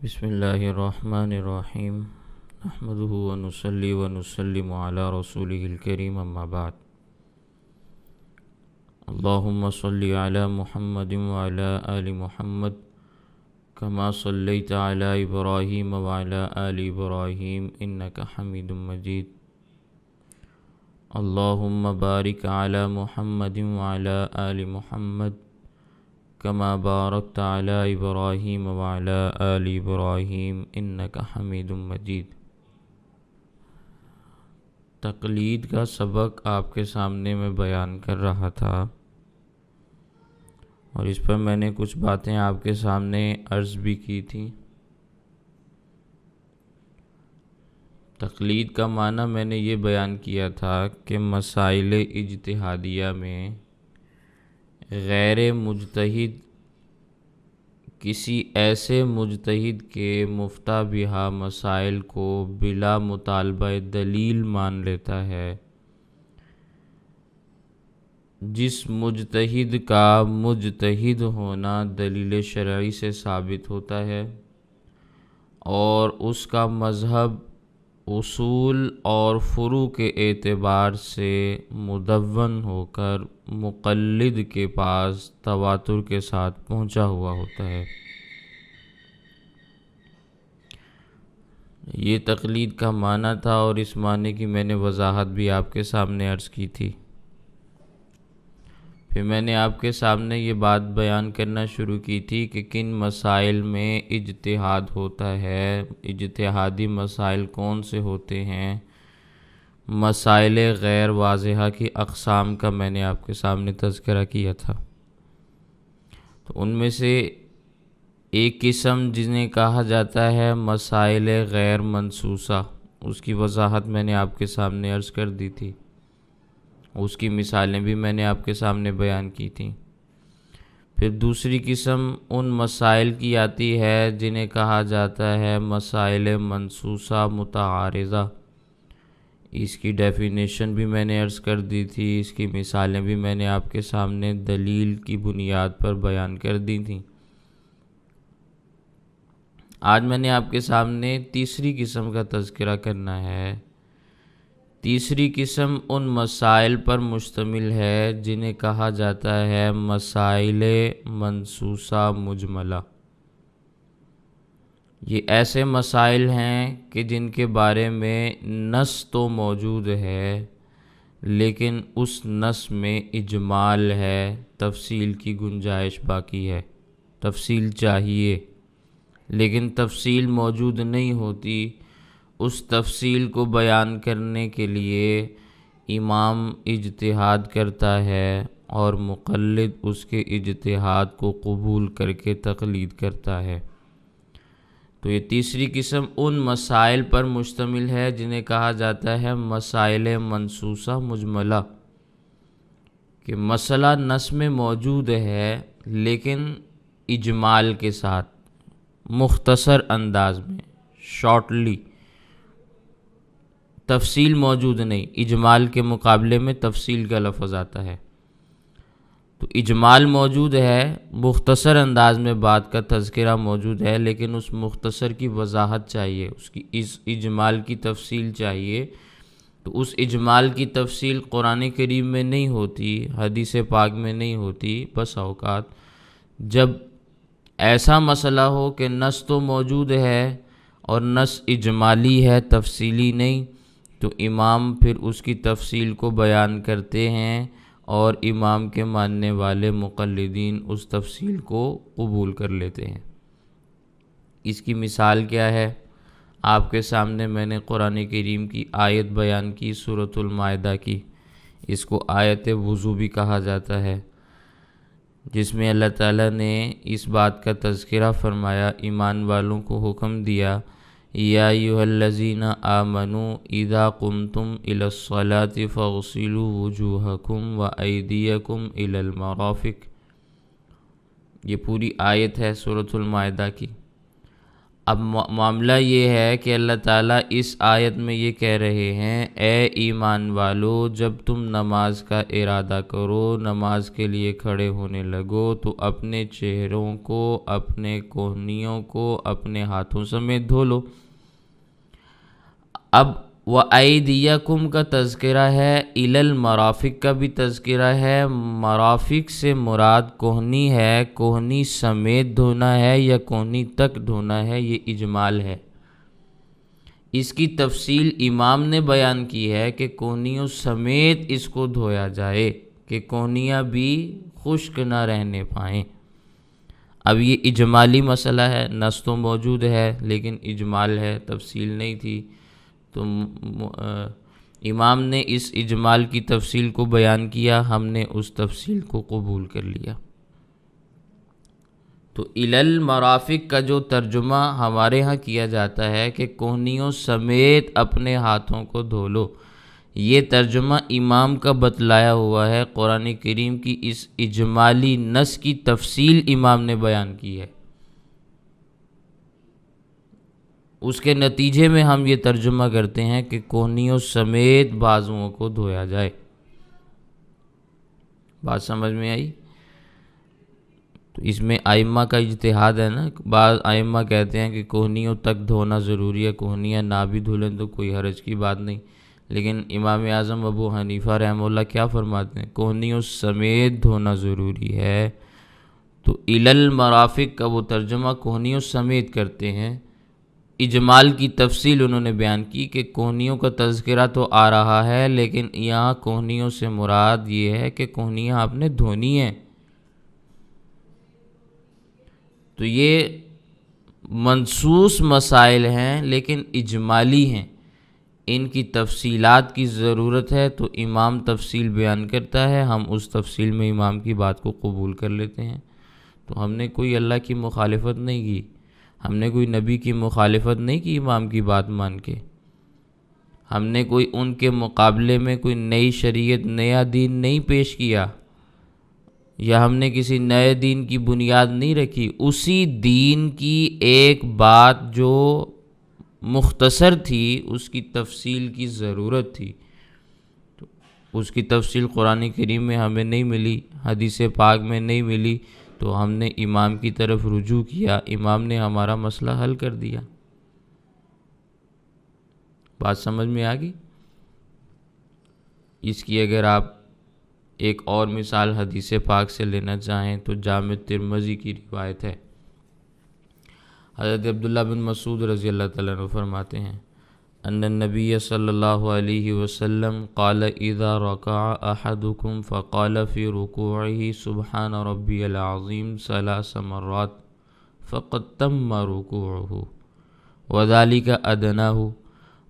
بسم اللہ الرحمن الرحیم نحمده ونصلی ونسلم علی رسوله الکریم اما بعد اللہم صلی علی محمد وعلی آل محمد کما صلیت علی ابراہیم وعلی آل ابراہیم انک حمید مجید اللہم بارک علی محمد وعلی آل محمد کما بارکت علی ابراہیم وعلی آل ابراہیم انک حمید مجید۔ تقلید کا سبق آپ کے سامنے میں بیان کر رہا تھا اور اس پر میں نے کچھ باتیں آپ کے سامنے عرض بھی کی تھی۔ تقلید کا معنی میں نے یہ بیان کیا تھا کہ مسائل اجتہادیہ میں غیر مجتہد کسی ایسے مجتہد کے مفتہ بہا مسائل کو بلا مطالبہ دلیل مان لیتا ہے۔ جس مجتہد کا مجتہد ہونا دلیل شرعی سے ثابت ہوتا ہے اور اس کا مذہب اصول اور فروع کے اعتبار سے مدون ہو کر مقلد کے پاس تواتر کے ساتھ پہنچا ہوا ہوتا ہے۔ یہ تقلید کا معنی تھا اور اس معنی کی میں نے وضاحت بھی آپ کے سامنے عرض کی تھی۔ پھر میں نے آپ کے سامنے یہ بات بیان کرنا شروع کی تھی کہ کن مسائل میں اجتہاد ہوتا ہے، اجتہادی مسائل کون سے ہوتے ہیں۔ مسائل غیر واضحہ کی اقسام کا میں نے آپ کے سامنے تذکرہ کیا تھا۔ تو ان میں سے ایک قسم جنہیں کہا جاتا ہے مسائل غیر منصوصہ، اس کی وضاحت میں نے آپ کے سامنے عرض کر دی تھی، اس کی مثالیں بھی میں نے آپ کے سامنے بیان کی تھیں۔ پھر دوسری قسم ان مسائل کی آتی ہے جنہیں کہا جاتا ہے مسائل منصوصہ متعارضہ، اس کی ڈیفینیشن بھی میں نے عرض کر دی تھی، اس کی مثالیں بھی میں نے آپ کے سامنے دلیل کی بنیاد پر بیان کر دی تھیں۔ آج میں نے آپ کے سامنے تیسری قسم کا تذکرہ کرنا ہے۔ تیسری قسم ان مسائل پر مشتمل ہے جنہیں کہا جاتا ہے مسائل منصوصہ مجملہ۔ یہ ایسے مسائل ہیں کہ جن کے بارے میں نص تو موجود ہے لیکن اس نص میں اجمال ہے، تفصیل کی گنجائش باقی ہے، تفصیل چاہیے لیکن تفصیل موجود نہیں ہوتی۔ اس تفصیل کو بیان کرنے کے لیے امام اجتہاد کرتا ہے اور مقلد اس کے اجتہاد کو قبول کر کے تقلید کرتا ہے۔ تو یہ تیسری قسم ان مسائل پر مشتمل ہے جنہیں کہا جاتا ہے مسائل منصوصہ مجملہ، کہ مسئلہ نص میں موجود ہے لیکن اجمال کے ساتھ، مختصر انداز میں، شارٹلی، تفصیل موجود نہیں، اجمال کے مقابلے میں تفصیل کا لفظ آتا ہے۔ تو اجمال موجود ہے، مختصر انداز میں بات کا تذکرہ موجود ہے، لیکن اس مختصر کی وضاحت چاہیے، اس کی اس اجمال کی تفصیل چاہیے۔ تو اس اجمال کی تفصیل قرآن کریم میں نہیں ہوتی، حدیث پاک میں نہیں ہوتی۔ بس اوقات جب ایسا مسئلہ ہو کہ نص تو موجود ہے اور نص اجمالی ہے، تفصیلی نہیں، تو امام پھر اس کی تفصیل کو بیان کرتے ہیں اور امام کے ماننے والے مقلدین اس تفصیل کو قبول کر لیتے ہیں۔ اس کی مثال کیا ہے؟ آپ کے سامنے میں نے قرآن کریم کی آیت بیان کی، سورۃ المائدہ کی، اس کو آیت وضو بھی کہا جاتا ہے، جس میں اللہ تعالیٰ نے اس بات کا تذکرہ فرمایا، ایمان والوں کو حکم دیا، یا ایھا الذین آمنوا اذا قمتم الی الصلاۃ فاغسلوا وجوہکم وایدیکم الی المرافق۔ یہ پوری آیت ہے سورۃ المائدہ کی۔ اب معاملہ یہ ہے کہ اللہ تعالیٰ اس آیت میں یہ کہہ رہے ہیں، اے ایمان والو، جب تم نماز کا ارادہ کرو، نماز کے لیے کھڑے ہونے لگو، تو اپنے چہروں کو، اپنے کوہنیوں کو اپنے ہاتھوں سمیت دھو لو۔ اب وَأَيْدِيَكُمْ کا تذکرہ ہے، إِلَى الْمَرَافِقِ کا بھی تذکرہ ہے۔ مرافق سے مراد کوہنی ہے، کوہنی سمیت دھونا ہے یا کوہنی تک دھونا ہے، یہ اجمال ہے۔ اس کی تفصیل امام نے بیان کی ہے کہ کوہنیوں سمیت اس کو دھویا جائے کہ کوہنیاں بھی خشک نہ رہنے پائیں۔ اب یہ اجمالی مسئلہ ہے، نص تو موجود ہے لیکن اجمال ہے، تفصیل نہیں تھی، تو امام نے اس اجمال کی تفصیل کو بیان کیا، ہم نے اس تفصیل کو قبول کر لیا۔ تو الی المرافق کا جو ترجمہ ہمارے ہاں کیا جاتا ہے کہ کوہنیوں سمیت اپنے ہاتھوں کو دھو لو، یہ ترجمہ امام کا بتلایا ہوا ہے۔ قرآن کریم کی اس اجمالی نص کی تفصیل امام نے بیان کی ہے، اس کے نتیجے میں ہم یہ ترجمہ کرتے ہیں کہ کوہنیوں سمیت بازوؤں کو دھویا جائے۔ بات سمجھ میں آئی؟ تو اس میں ائمہ کا اجتہاد ہے نا، بعض ائمہ کہتے ہیں کہ کوہنیوں تک دھونا ضروری ہے، کوہنیاں نہ بھی دھولیں تو کوئی حرج کی بات نہیں، لیکن امام اعظم ابو حنیفہ رحمہ اللہ کیا فرماتے ہیں؟ کوہنیوں سمیت دھونا ضروری ہے۔ تو الی المرافق کا وہ ترجمہ کوہنیوں سمیت کرتے ہیں۔ اجمال کی تفصیل انہوں نے بیان کی کہ کوہنیوں کا تذکرہ تو آ رہا ہے، لیکن یہاں کوہنیوں سے مراد یہ ہے کہ کوہنیاں آپ نے دھونی ہیں۔ تو یہ منصوص مسائل ہیں لیکن اجمالی ہیں، ان کی تفصیلات کی ضرورت ہے، تو امام تفصیل بیان کرتا ہے، ہم اس تفصیل میں امام کی بات کو قبول کر لیتے ہیں۔ تو ہم نے کوئی اللہ کی مخالفت نہیں کی، ہم نے کوئی نبی کی مخالفت نہیں کی امام کی بات مان کے، ہم نے کوئی ان کے مقابلے میں کوئی نئی شریعت، نیا دین نہیں پیش کیا، یا ہم نے کسی نئے دین کی بنیاد نہیں رکھی، اسی دین کی ایک بات جو مختصر تھی اس کی تفصیل کی ضرورت تھی، تو اس کی تفصیل قرآن کریم میں ہمیں نہیں ملی، حدیث پاک میں نہیں ملی، تو ہم نے امام کی طرف رجوع کیا، امام نے ہمارا مسئلہ حل کر دیا۔ بات سمجھ میں آ گئی؟ اس کی اگر آپ ایک اور مثال حدیث پاک سے لینا چاہیں تو جامع ترمذی کی روایت ہے، حضرت عبداللہ بن مسعود رضی اللہ تعالیٰ عنہ فرماتے ہیں، ان النبی صلی اللہ علیہ وسلم قال اذا رکع احدکم فقال فی رکوعہ سبحان ربی العظیم 3 مرات فقد تم رکوعہ وذلک ادناہ،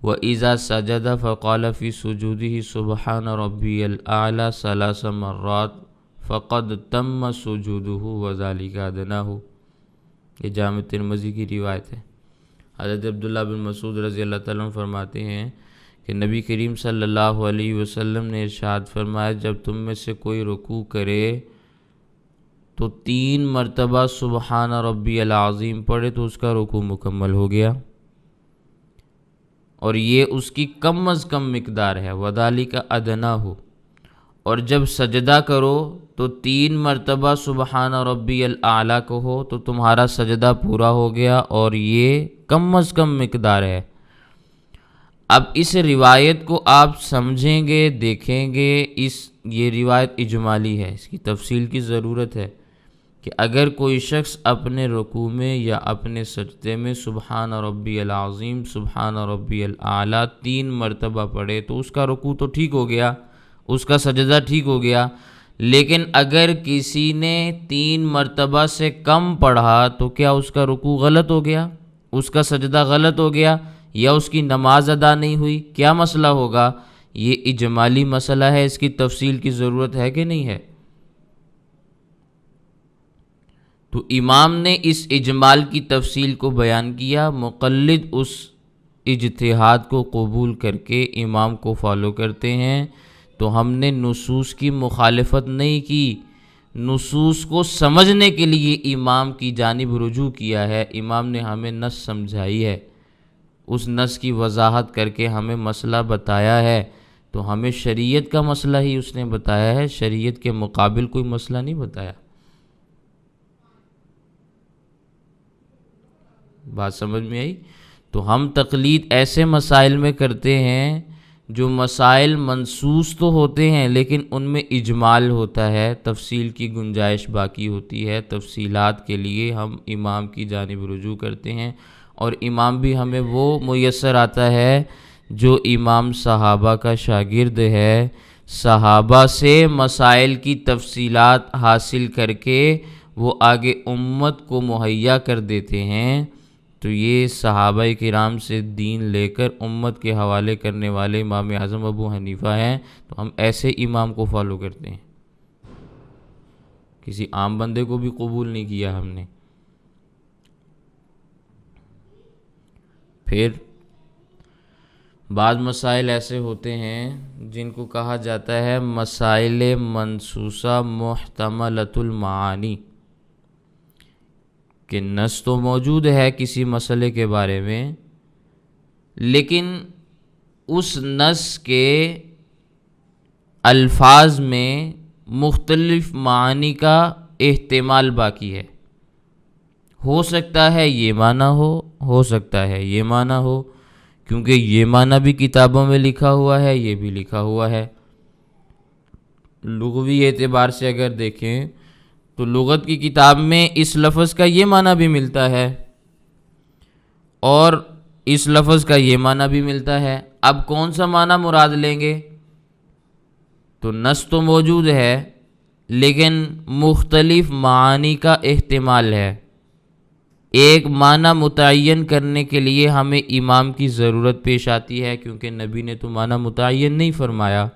وَإِذَا سَجَدَ فَقَالَ فِي سُجُودِهِ سُبْحَانَ رَبِّيَ الْأَعْلَى 3 مرات فَقَدْ تَمَّ سُجُودُهُ وَذَلِكَ أَدْنَاهُ۔ یہ جامع ترمذی کی روایت ہے۔ حضرت عبداللہ بن مسعود رضی اللہ تعالیٰ عنہ فرماتے ہیں کہ نبی کریم صلی اللہ علیہ وسلم نے ارشاد فرمایا، جب تم میں سے کوئی رکوع کرے تو 3 مرتبہ سبحان ربی العظیم پڑھے تو اس کا رکوع مکمل ہو گیا، اور یہ اس کی کم از کم مقدار ہے، وَذَلِكَ أَدْنَاهُ۔ اور جب سجدہ کرو تو 3 مرتبہ سبحان ربی الاعلیٰ کہو تو تمہارا سجدہ پورا ہو گیا، اور یہ کم از کم مقدار ہے۔ اب اس روایت کو آپ سمجھیں گے، دیکھیں گے، یہ روایت اجمالی ہے، اس کی تفصیل کی ضرورت ہے کہ اگر کوئی شخص اپنے رکوع میں یا اپنے سجدے میں سبحان ربی العظیم، سبحان ربی الاعلیٰ 3 مرتبہ پڑھے تو اس کا رکوع تو ٹھیک ہو گیا، اس کا سجدہ ٹھیک ہو گیا، لیکن اگر کسی نے 3 مرتبہ سے کم پڑھا تو کیا اس کا رکوع غلط ہو گیا، اس کا سجدہ غلط ہو گیا، یا اس کی نماز ادا نہیں ہوئی؟ کیا مسئلہ ہوگا؟ یہ اجمالی مسئلہ ہے، اس کی تفصیل کی ضرورت ہے کہ نہیں ہے؟ تو امام نے اس اجمال کی تفصیل کو بیان کیا، مقلد اس اجتہاد کو قبول کر کے امام کو فالو کرتے ہیں، تو ہم نے نصوص کی مخالفت نہیں کی، نصوص کو سمجھنے کے لیے امام کی جانب رجوع کیا ہے، امام نے ہمیں نص سمجھائی ہے، اس نص کی وضاحت کر کے ہمیں مسئلہ بتایا ہے، تو ہمیں شریعت کا مسئلہ ہی اس نے بتایا ہے، شریعت کے مقابل کوئی مسئلہ نہیں بتایا۔ بات سمجھ میں آئی؟ تو ہم تقلید ایسے مسائل میں کرتے ہیں جو مسائل منصوص تو ہوتے ہیں لیکن ان میں اجمال ہوتا ہے، تفصیل کی گنجائش باقی ہوتی ہے، تفصیلات کے لیے ہم امام کی جانب رجوع کرتے ہیں، اور امام بھی ہمیں وہ میسر آتا ہے جو امام صحابہ کا شاگرد ہے، صحابہ سے مسائل کی تفصیلات حاصل کر کے وہ آگے امت کو مہیا کر دیتے ہیں۔ تو یہ صحابہ کرام سے دین لے کر امت کے حوالے کرنے والے امام اعظم ابو حنیفہ ہیں، تو ہم ایسے امام کو فالو کرتے ہیں، کسی عام بندے کو بھی قبول نہیں کیا ہم نے۔ پھر بعض مسائل ایسے ہوتے ہیں جن کو کہا جاتا ہے مسائل منصوصہ محتملۃ المعانی، کہ نص تو موجود ہے کسی مسئلے کے بارے میں، لیکن اس نص کے الفاظ میں مختلف معانی کا احتمال باقی ہے، ہو سکتا ہے یہ معنی ہو سکتا ہے یہ معنی ہو، کیونکہ یہ معنی بھی کتابوں میں لکھا ہوا ہے، یہ بھی لکھا ہوا ہے۔ لغوی اعتبار سے اگر دیکھیں تو لغت کی کتاب میں اس لفظ کا یہ معنی بھی ملتا ہے اور اس لفظ کا یہ معنی بھی ملتا ہے، اب کون سا معنی مراد لیں گے؟ تو نص تو موجود ہے لیکن مختلف معانی کا احتمال ہے، ایک معنی متعین کرنے کے لیے ہمیں امام کی ضرورت پیش آتی ہے، کیونکہ نبی نے تو معنی متعین نہیں فرمایا،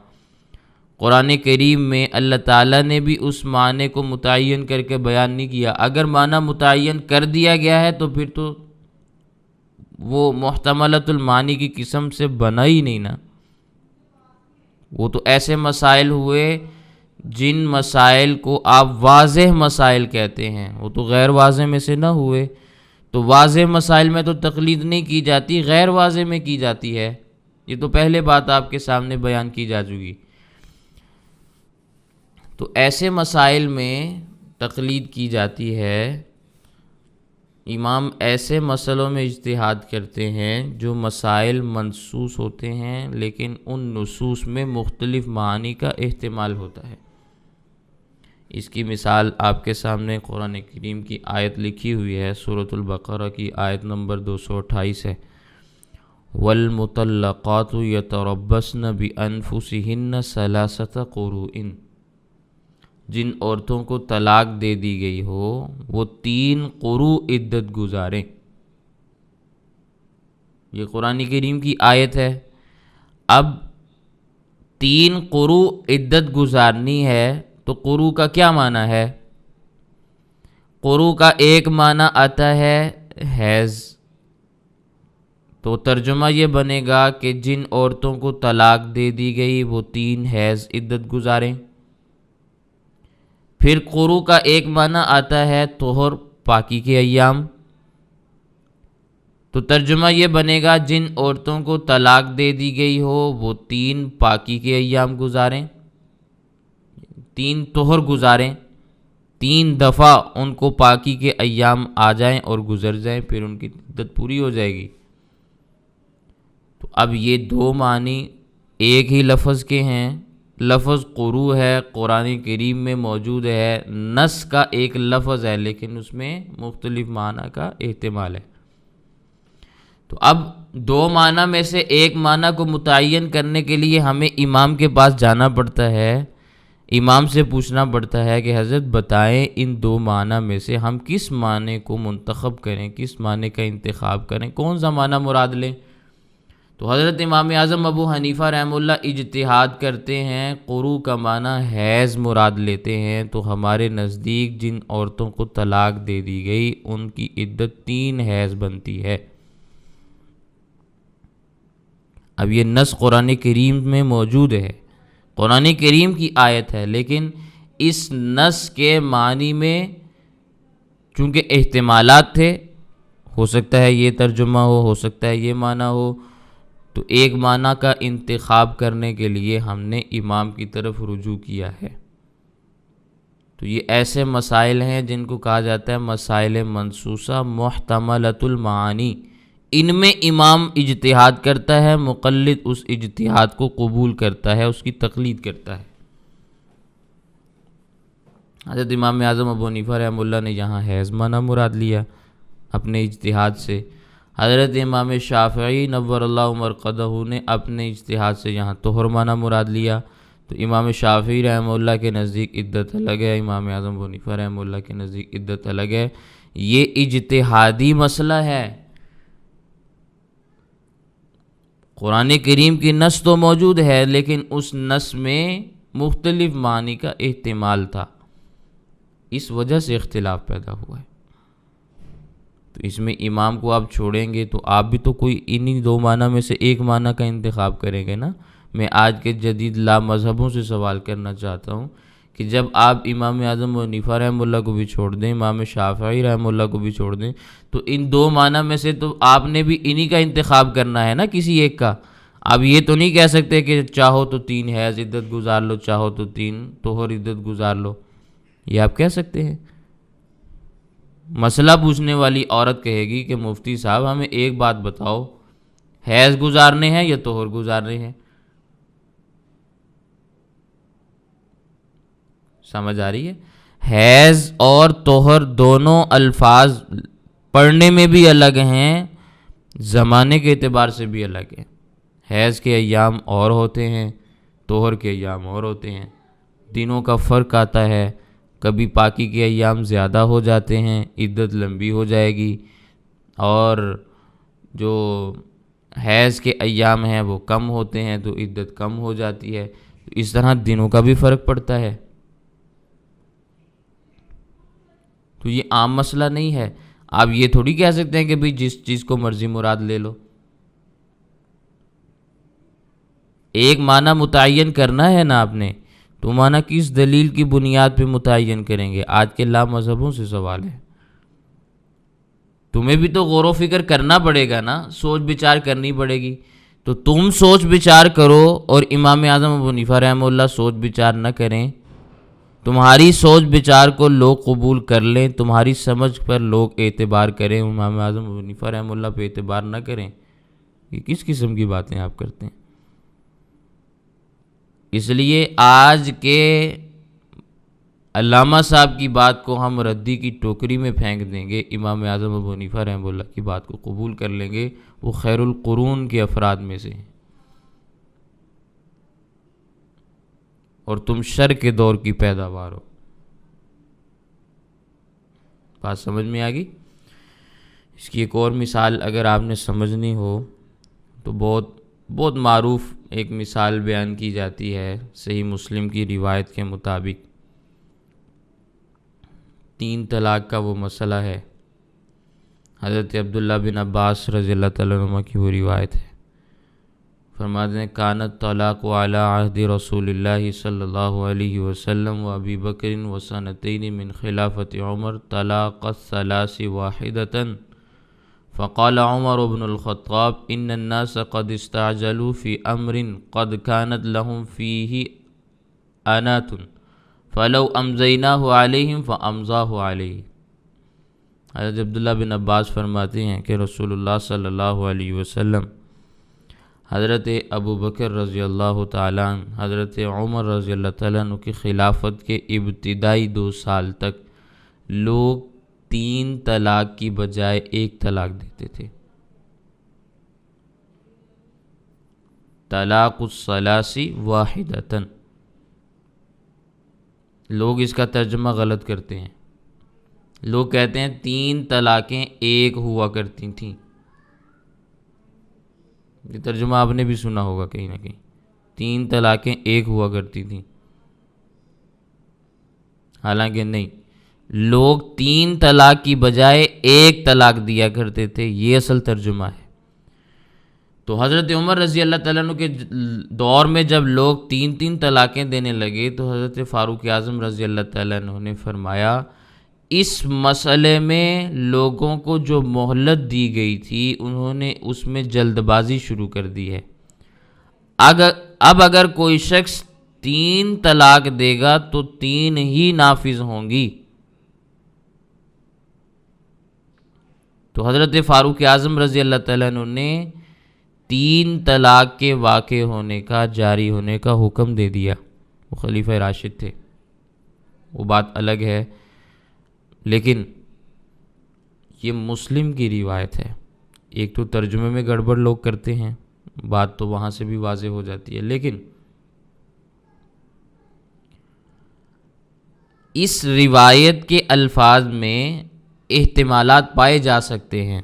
قرآن کریم میں اللہ تعالیٰ نے بھی اس معنی کو متعین کر کے بیان نہیں کیا، اگر معنی متعین کر دیا گیا ہے تو پھر تو وہ محتملۃ المعانی کی قسم سے بنا ہی نہیں نا، وہ تو ایسے مسائل ہوئے جن مسائل کو آپ واضح مسائل کہتے ہیں، وہ تو غیر واضح میں سے نہ ہوئے، تو واضح مسائل میں تو تقلید نہیں کی جاتی، غیر واضح میں کی جاتی ہے، یہ تو پہلے بات آپ کے سامنے بیان کی جا چکی۔ تو ایسے مسائل میں تقلید کی جاتی ہے، امام ایسے مسئلوں میں اجتہاد کرتے ہیں جو مسائل منصوص ہوتے ہیں لیکن ان نصوص میں مختلف معانی کا احتمال ہوتا ہے۔ اس کی مثال آپ کے سامنے قرآن کریم کی آیت لکھی ہوئی ہے، سورۃ البقرہ کی آیت نمبر 228 ہے، وَالْمُطَلَّقَاتُ يَتَرَبَّصْنَ بِأَنفُسِهِنَّ ثَلَاثَةَ قُرُوءٍ، جن عورتوں کو طلاق دے دی گئی ہو وہ 3 قروء عدت گزاریں۔ یہ قرآن کریم کی آیت ہے۔ اب 3 قروء عدت گزارنی ہے تو قروء کا کیا معنی ہے؟ قروء کا ایک معنی آتا ہے حیض، تو ترجمہ یہ بنے گا کہ جن عورتوں کو طلاق دے دی گئی وہ 3 حیض عدت گزاریں۔ پھر قروء کا ایک معنی آتا ہے طہر، پاکی کے ایام، تو ترجمہ یہ بنے گا جن عورتوں کو طلاق دے دی گئی ہو وہ 3 پاکی کے ایام گزاریں، 3 طہر گزاریں، 3 دفعہ ان کو پاکی کے ایام آ جائیں اور گزر جائیں، پھر ان کی عدت پوری ہو جائے گی۔ تو اب یہ 2 معنی ایک ہی لفظ کے ہیں، لفظ قروء ہے، قرآن کریم میں موجود ہے، نص کا ایک لفظ ہے لیکن اس میں مختلف معنی کا احتمال ہے۔ تو اب 2 معنی میں سے ایک معنی کو متعین کرنے کے لیے ہمیں امام کے پاس جانا پڑتا ہے، امام سے پوچھنا پڑتا ہے کہ حضرت بتائیں ان 2 معنی میں سے ہم کس معنی کو منتخب کریں، کس معنی کا انتخاب کریں، کون سا معنی مراد لیں؟ تو حضرت امام اعظم ابو حنیفہ رحمہ اللہ اجتہاد کرتے ہیں، قروء کا معنی حیض مراد لیتے ہیں، تو ہمارے نزدیک جن عورتوں کو طلاق دے دی گئی ان کی عدت 3 حیض بنتی ہے۔ اب یہ نص قرآن کریم میں موجود ہے، قرآن کریم کی آیت ہے، لیکن اس نص کے معنی میں چونکہ احتمالات تھے، ہو سکتا ہے یہ ترجمہ ہو سکتا ہے یہ معنی ہو، تو ایک معنی کا انتخاب کرنے کے لیے ہم نے امام کی طرف رجوع کیا ہے۔ تو یہ ایسے مسائل ہیں جن کو کہا جاتا ہے مسائل منصوصہ محتملۃ المعانی، ان میں امام اجتہاد کرتا ہے، مقلد اس اجتہاد کو قبول کرتا ہے، اس کی تقلید کرتا ہے۔ حضرت امام اعظم ابو حنیفہ رحمہ اللہ نے یہاں حیض معنی مراد لیا اپنے اجتہاد سے، حضرت امام شافعی نور اللہ مرقدہ نے اپنے اجتہاد سے یہاں طہر معنی مراد لیا۔ تو امام شافعی رحمہ اللہ کے نزدیک عدت الگ ہے، امام اعظم ابو حنیفہ رحمہ اللہ کے نزدیک عدت الگ ہے۔ یہ اجتہادی مسئلہ ہے۔ قرآن کریم کی نص تو موجود ہے، لیکن اس نص میں مختلف معنی کا احتمال تھا، اس وجہ سے اختلاف پیدا ہوا ہے۔ تو اس میں امام کو آپ چھوڑیں گے تو آپ بھی تو کوئی انہی دو معنی میں سے ایک معنی کا انتخاب کریں گے نا۔ میں آج کے جدید لا مذہبوں سے سوال کرنا چاہتا ہوں کہ جب آپ امام اعظم ابو حنیفہ رحمہ اللہ کو بھی چھوڑ دیں، امام شافعی رحمہ اللہ کو بھی چھوڑ دیں، تو ان دو معنی میں سے تو آپ نے بھی انہی کا انتخاب کرنا ہے نا، کسی ایک کا۔ آپ یہ تو نہیں کہہ سکتے کہ چاہو تو 3 حیض عدت گزار لو، چاہو تو 3 طہر عدت گزار لو، یہ آپ کہہ سکتے ہیں؟ مسئلہ پوچھنے والی عورت کہے گی کہ مفتی صاحب ہمیں ایک بات بتاؤ، حیض گزارنے ہیں یا طہر گزارنے ہیں؟ سمجھ آ رہی ہے؟ حیض اور طہر دونوں الفاظ پڑھنے میں بھی الگ ہیں، زمانے کے اعتبار سے بھی الگ ہیں۔ حیض کے ایام اور ہوتے ہیں، طہر کے ایام اور ہوتے ہیں، دنوں کا فرق آتا ہے، کبھی پاکی کے ایام زیادہ ہو جاتے ہیں، عدت لمبی ہو جائے گی، اور جو حیض کے ایام ہیں وہ کم ہوتے ہیں تو عدت کم ہو جاتی ہے۔ اس طرح دنوں کا بھی فرق پڑتا ہے۔ تو یہ عام مسئلہ نہیں ہے۔ آپ یہ تھوڑی کہہ سکتے ہیں کہ بھئی جس چیز کو مرضی مراد لے لو۔ ایک معنی متعین کرنا ہے نا آپ نے، تو معنی کس دلیل کی بنیاد پہ متعین کریں گے؟ آج کے لا مذہبوں سے سوال ہے۔ تمہیں بھی تو غور و فکر کرنا پڑے گا نا، سوچ بچار کرنی پڑے گی۔ تو تم سوچ بچار کرو اور امام اعظم ابو حنیفہ رحمہ اللہ سوچ بچار نہ کریں، تمہاری سوچ بچار کو لوگ قبول کر لیں، تمہاری سمجھ پر لوگ اعتبار کریں، امام اعظم ابو حنیفہ رحمہ اللہ پہ اعتبار نہ کریں، یہ کس قسم کی باتیں آپ کرتے ہیں؟ اس لیے آج کے علامہ صاحب کی بات کو ہم ردی کی ٹوکری میں پھینک دیں گے، امام اعظم ابو حنیفہ رحمہ اللہ کی بات کو قبول کر لیں گے، وہ خیر القرون کے افراد میں سے ہیں، اور تم شر کے دور کی پیداوار ہو۔ بات سمجھ میں آ گئی؟ اس کی ایک اور مثال اگر آپ نے سمجھنی ہو تو بہت معروف ایک مثال بیان کی جاتی ہے، صحیح مسلم کی روایت کے مطابق 3 طلاق کا وہ مسئلہ ہے۔ حضرت عبداللہ بن عباس رضی اللہ تعالیٰ عنہ کی وہ روایت ہے، فرماتے ہیں کانت طلاق علی عہد رسول اللہ صلی اللہ علیہ وسلم و ابی بکر و سنتین من خلافت عمر طلاق الثلاث واحدۃ فقال عمر بن الخطاب ان الناس قد استعجلوا في امر قد كانت لهم فيه آنات فلو امضیناہ علیہم فامضاہ علیہ۔ حضرت عبداللہ بن عباس فرماتے ہیں کہ رسول اللہ صلی اللہ علیہ وسلم، حضرت ابو بکر رضی اللہ تعالیٰ عنہ، حضرت عمر رضی اللہ تعالیٰ عنہ کی خلافت کے ابتدائی 2 سال تک لوگ 3 طلاق کی بجائے 1 طلاق دیتے تھے۔ طلاق الثلاث واحدۃ، لوگ اس کا ترجمہ غلط کرتے ہیں، لوگ کہتے ہیں 3 طلاقیں ایک ہوا کرتی تھیں۔ یہ ترجمہ آپ نے بھی سنا ہوگا کہیں نہ کہیں، 3 طلاقیں ایک ہوا کرتی تھیں، حالانکہ نہیں، لوگ 3 طلاق کی بجائے 1 طلاق دیا کرتے تھے، یہ اصل ترجمہ ہے۔ تو حضرت عمر رضی اللہ تعالیٰ عنہ کے دور میں جب لوگ 3 طلاقیں دینے لگے تو حضرت فاروق اعظم رضی اللہ تعالیٰ عنہ نے فرمایا اس مسئلے میں لوگوں کو جو مہلت دی گئی تھی انہوں نے اس میں جلد بازی شروع کر دی ہے۔ اب اگر کوئی شخص 3 طلاق دے گا تو 3 ہی نافذ ہوں گی۔ تو حضرت فاروق اعظم رضی اللہ تعالیٰ عنہ نے 3 طلاق کے واقع ہونے کا، جاری ہونے کا حکم دے دیا۔ وہ خلیفہ راشد تھے، وہ بات الگ ہے، لیکن یہ مسلم کی روایت ہے۔ ایک تو ترجمے میں گڑبڑ لوگ کرتے ہیں، بات تو وہاں سے بھی واضح ہو جاتی ہے، لیکن اس روایت کے الفاظ میں احتمالات پائے جا سکتے ہیں۔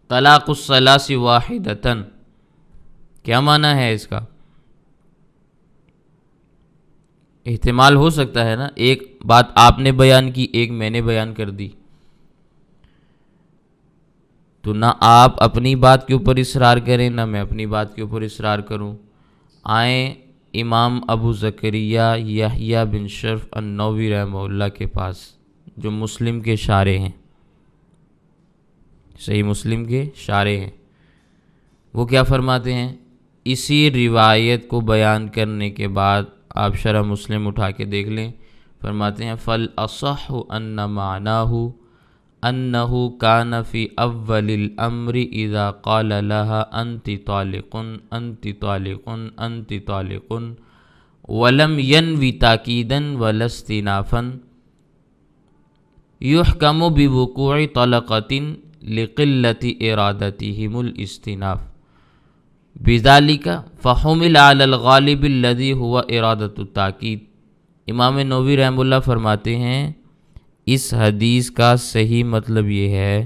طلاق الثلاث واحدۃ، کیا معنی ہے اس کا؟ احتمال ہو سکتا ہے نا، ایک بات آپ نے بیان کی، ایک میں نے بیان کر دی، تو نہ آپ اپنی بات کے اوپر اصرار کریں نہ میں اپنی بات کے اوپر اصرار کروں۔ آئیں امام ابو زکریا یحییٰ بن شرف النووی رحمہ اللہ کے پاس، جو مسلم کے شارح ہیں، صحیح مسلم کے شارح ہیں۔ وہ کیا فرماتے ہیں؟ اسی روایت کو بیان کرنے کے بعد آپ شرح مسلم اٹھا کے دیکھ لیں، فرماتے ہیں فَالْأَصَحُّ أَنَّ مَعْنَاهُ أَنَّهُ كَانَ فِي أَوَّلِ الْأَمْرِ إِذَا قَالَ لَهَا أَنْتِ طَالِقٌ أَنْتِ طَالِقٌ أَنْتِ طَالِقٌ وَلَمْ يَنْوِ تَأْكِيدًا وَلَا اسْتِنَافًا يُحْكَمُ بِوُقُوعِ طَلَقَةٍ لِقِلَّةِ إِرَادَتِهِمُ الْإِسْتِنَاف بِذَلِكَ فَحُمِلَ عَلَى الْغَالِبِ الَّذِي هُوَ إِرَادَةُ التَّأْكِيد۔ امام نووی رحمہ اللہ فرماتے ہیں اس حدیث کا صحیح مطلب یہ ہے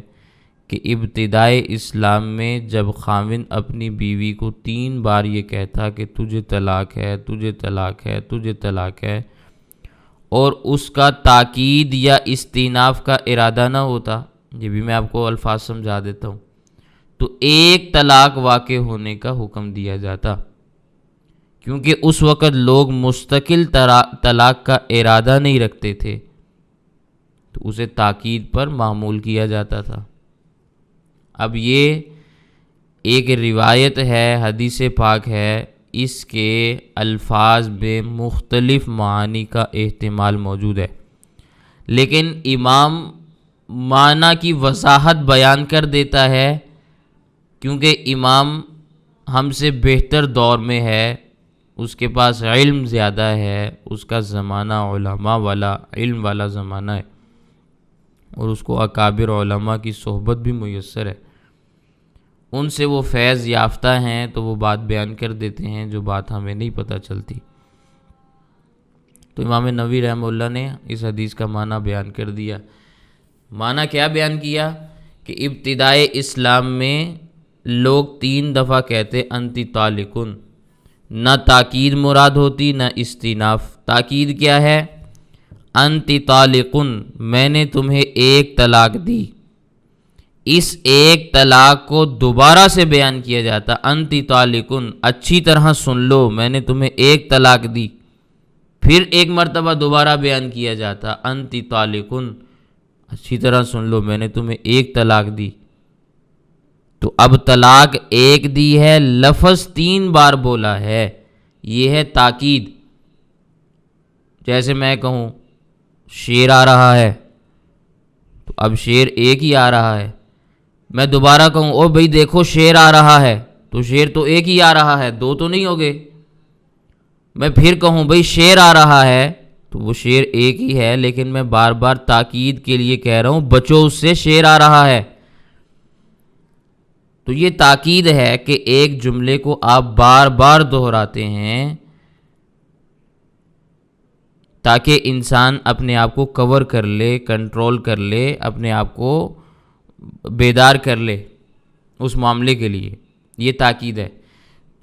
کہ ابتدائے اسلام میں جب خاوند اپنی بیوی کو 3 بار یہ کہتا کہ تجھے طلاق ہے، تجھے طلاق ہے، تجھے طلاق ہے، اور اس کا تاکید یا استئناف کا ارادہ نہ ہوتا، یہ بھی میں آپ کو الفاظ سمجھا دیتا ہوں، تو ایک طلاق واقع ہونے کا حکم دیا جاتا، کیونکہ اس وقت لوگ مستقل طلاق کا ارادہ نہیں رکھتے تھے، تو اسے تاکید پر معمول کیا جاتا تھا۔ اب یہ ایک روایت ہے، حدیث پاک ہے، اس کے الفاظ میں مختلف معانی کا احتمال موجود ہے، لیکن امام معنی کی وضاحت بیان کر دیتا ہے، کیونکہ امام ہم سے بہتر دور میں ہے، اس کے پاس علم زیادہ ہے، اس کا زمانہ علماء والا، علم والا زمانہ ہے، اور اس کو اکابر علماء کی صحبت بھی میسر ہے، ان سے وہ فیض یافتہ ہیں، تو وہ بات بیان کر دیتے ہیں جو بات ہمیں نہیں پتہ چلتی۔ تو امام نووی رحمہ اللہ نے اس حدیث کا معنی بیان کر دیا۔ معنی کیا بیان کیا؟ کہ ابتدائے اسلام میں لوگ 3 دفعہ کہتے انتی طالقن، نہ تاکید مراد ہوتی نہ استئناف۔ تاکید کیا ہے؟ انتی طالقن، میں نے تمہیں 1 طلاق دی، اس 1 طلاق کو دوبارہ سے بیان کیا جاتا، انتی طالقن، اچھی طرح سن لو، میں نے تمہیں 1 طلاق دی، پھر 1 مرتبہ دوبارہ بیان کیا جاتا، انتی طالقن، اچھی طرح سن لو، میں نے تمہیں 1 طلاق دی۔ تو اب طلاق 1 دی ہے، لفظ 3 بار بولا ہے، یہ ہے تاکید۔ جیسے میں کہوں شیر آ رہا ہے، تو اب شیر 1 ہی آ رہا ہے، میں دوبارہ کہوں او بھئی دیکھو شیر آ رہا ہے، تو شیر تو 1 ہی آ رہا ہے، 2 تو نہیں ہو گئے۔ میں پھر کہوں بھئی شیر آ رہا ہے، تو وہ شیر 1 ہی ہے، لیکن میں بار بار تاکید کے لیے کہہ رہا ہوں بچو اس سے، شیر آ رہا ہے۔ تو یہ تاکید ہے کہ ایک جملے کو آپ بار بار دہراتے ہیں تاکہ انسان اپنے آپ کو کور کر لے، کنٹرول کر لے، اپنے آپ کو بیدار کر لے اس معاملے کے لیے، یہ تاکید ہے۔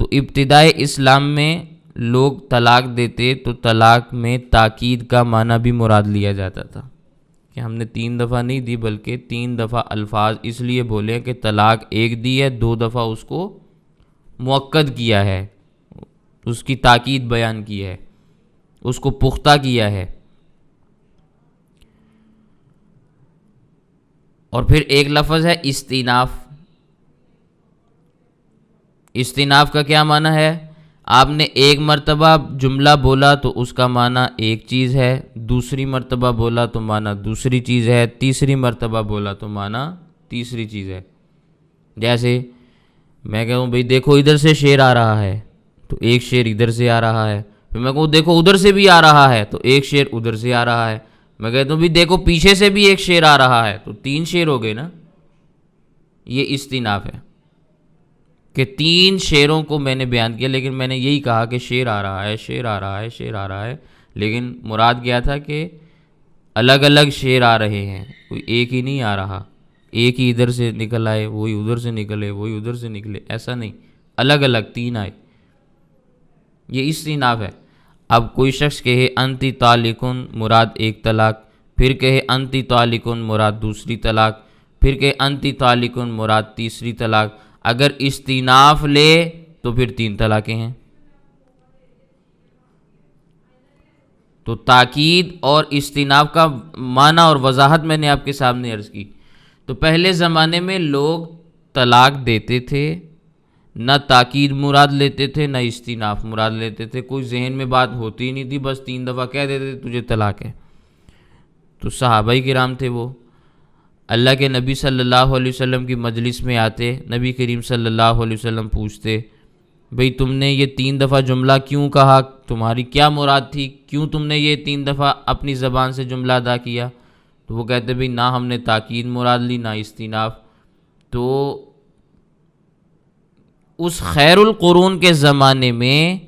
تو ابتدائے اسلام میں لوگ طلاق دیتے تو طلاق میں تاکید کا معنی بھی مراد لیا جاتا تھا کہ ہم نے 3 دفعہ نہیں دی بلکہ 3 دفعہ الفاظ اس لیے بولے کہ طلاق ایک دی ہے، 2 دفعہ اس کو مؤکد کیا ہے، اس کی تاکید بیان کی ہے، اس کو پختہ کیا ہے۔ اور پھر ایک لفظ ہے استیناف۔ استیناف کا کیا معنی ہے؟ آپ نے ایک مرتبہ جملہ بولا تو اس کا معنی ایک چیز ہے، دوسری مرتبہ بولا تو معنی دوسری چیز ہے، تیسری مرتبہ بولا تو معنی تیسری چیز ہے۔ جیسے میں کہوں بھئی دیکھو ادھر سے شیر آ رہا ہے تو ایک شیر ادھر سے آ رہا ہے، پھر میں کہوں دیکھو ادھر سے بھی آ رہا ہے تو ایک شیر ادھر سے آ رہا ہے، میں کہتا ہوں بھی دیکھو پیچھے سے بھی ایک شیر آ رہا ہے تو 3 شیر ہو گئے نا۔ یہ استیناف ہے کہ 3 شیروں کو میں نے بیان کیا، لیکن میں نے یہی کہا کہ شیر آ رہا ہے، شیر آ رہا ہے، شیر آ رہا ہے، لیکن مراد کیا تھا کہ الگ الگ شیر آ رہے ہیں، کوئی ایک ہی نہیں آ رہا، ایک ہی ادھر سے نکل آئے وہی ادھر سے نکلے وہی ادھر سے نکلے، ایسا نہیں، الگ الگ 3 آئے، یہ استیناف ہے۔ اب کوئی شخص کہے انتی طالقن مراد ایک طلاق، پھر کہے انتی طالقن مراد دوسری طلاق، پھر کہے انتی طالقن مراد تیسری طلاق، اگر استیناف لے تو پھر 3 طلاقیں ہیں۔ تو تاکید اور استیناف کا معنی اور وضاحت میں نے آپ کے سامنے عرض کی۔ تو پہلے زمانے میں لوگ طلاق دیتے تھے، نہ تاکید مراد لیتے تھے نہ استیناف مراد لیتے تھے، کوئی ذہن میں بات ہوتی ہی نہیں تھی، بس 3 دفعہ کہہ دیتے تھے تجھے طلاق ہے۔ تو صحابہ کرام تھے، وہ اللہ کے نبی صلی اللہ علیہ وسلم کی مجلس میں آتے، نبی کریم صلی اللہ علیہ وسلم پوچھتے بھئی تم نے یہ 3 دفعہ جملہ کیوں کہا، تمہاری کیا مراد تھی، کیوں تم نے یہ 3 دفعہ اپنی زبان سے جملہ ادا کیا؟ تو وہ کہتے بھئی نہ ہم نے تاکید مراد لی نہ استیناف۔ تو اس خیر القرون کے زمانے میں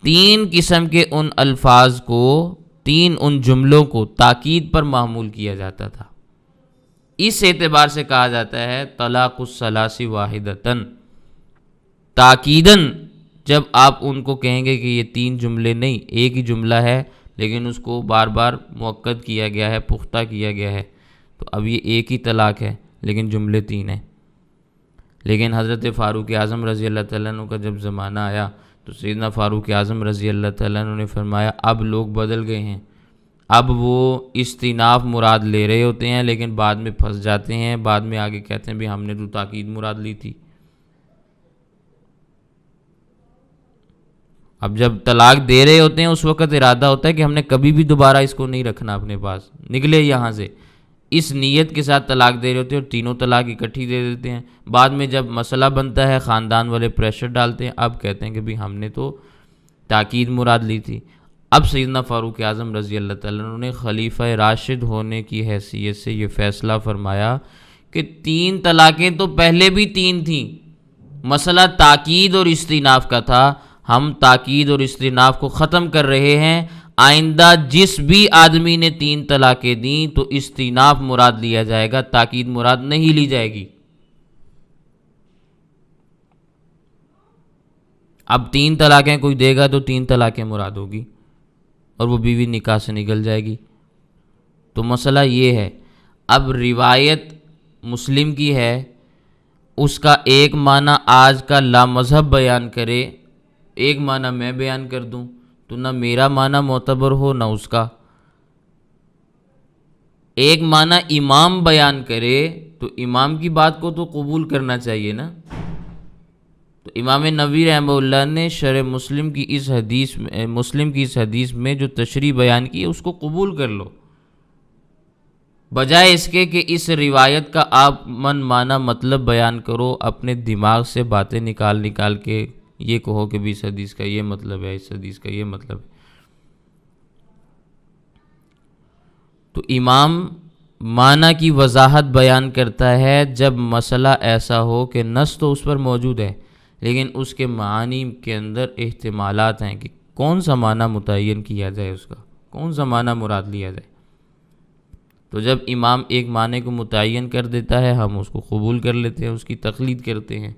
3 قسم کے ان الفاظ کو، 3 ان جملوں کو تاکید پر معمول کیا جاتا تھا۔ اس اعتبار سے کہا جاتا ہے طلاق الثلاث واحدتاً، تاکیداً، جب آپ ان کو کہیں گے کہ یہ 3 جملے نہیں ایک ہی جملہ ہے لیکن اس کو بار بار مؤکد کیا گیا ہے، پختہ کیا گیا ہے، تو اب یہ ایک ہی طلاق ہے لیکن جملے 3 ہیں۔ لیکن حضرت فاروق اعظم رضی اللہ تعالیٰ عنہ کا جب زمانہ آیا تو سیدنا فاروق اعظم رضی اللہ تعالیٰ عنہ نے فرمایا اب لوگ بدل گئے ہیں، اب وہ استیناف مراد لے رہے ہوتے ہیں لیکن بعد میں پھنس جاتے ہیں، بعد میں آگے کہتے ہیں بھی ہم نے تو تاکید مراد لی تھی۔ اب جب طلاق دے رہے ہوتے ہیں اس وقت ارادہ ہوتا ہے کہ ہم نے کبھی بھی دوبارہ اس کو نہیں رکھنا اپنے پاس، نکلے یہاں سے، اس نیت کے ساتھ طلاق دے رہے ہوتے ہیں اور تینوں طلاق اکٹھی دے دیتے ہیں۔ بعد میں جب مسئلہ بنتا ہے خاندان والے پریشر ڈالتے ہیں، اب کہتے ہیں کہ بھی ہم نے تو تاکید مراد لی تھی۔ اب سیدنا فاروق اعظم رضی اللہ تعالیٰ عنہ نے خلیفہ راشد ہونے کی حیثیت سے یہ فیصلہ فرمایا کہ 3 طلاقیں تو پہلے بھی 3 تھیں، مسئلہ تاکید اور استیناف کا تھا، ہم تاکید اور استیناف کو ختم کر رہے ہیں، آئندہ جس بھی آدمی نے 3 طلاقیں دیں تو استیناف مراد لیا جائے گا، تاکید مراد نہیں لی جائے گی۔ اب 3 طلاقیں کوئی دے گا تو 3 طلاقیں مراد ہوگی اور وہ بیوی نکاح سے نکل جائے گی۔ تو مسئلہ یہ ہے، اب روایت مسلم کی ہے، اس کا ایک معنی آج کا لامذہب بیان کرے، ایک معنی میں بیان کر دوں تو نہ میرا معنی معتبر ہو نہ اس کا۔ ایک معنی امام بیان کرے تو امام کی بات کو تو قبول کرنا چاہیے نا۔ تو امام نووی رحمہ اللہ نے شرح مسلم کی اس حدیث میں جو تشریح بیان کی ہے اس کو قبول کر لو، بجائے اس کے کہ اس روایت کا آپ من مانا مطلب بیان کرو، اپنے دماغ سے باتیں نکال کے یہ کہو کہ بھی اس حدیث کا یہ مطلب ہے، اس حدیث کا یہ مطلب ہے۔ تو امام معنی کی وضاحت بیان کرتا ہے جب مسئلہ ایسا ہو کہ نص تو اس پر موجود ہے لیکن اس کے معانی کے اندر احتمالات ہیں کہ کون سا معنی متعین کیا جائے، اس کا کون سا معنی مراد لیا جائے۔ تو جب امام ایک معنی کو متعین کر دیتا ہے ہم اس کو قبول کر لیتے ہیں، اس کی تقلید کرتے ہیں۔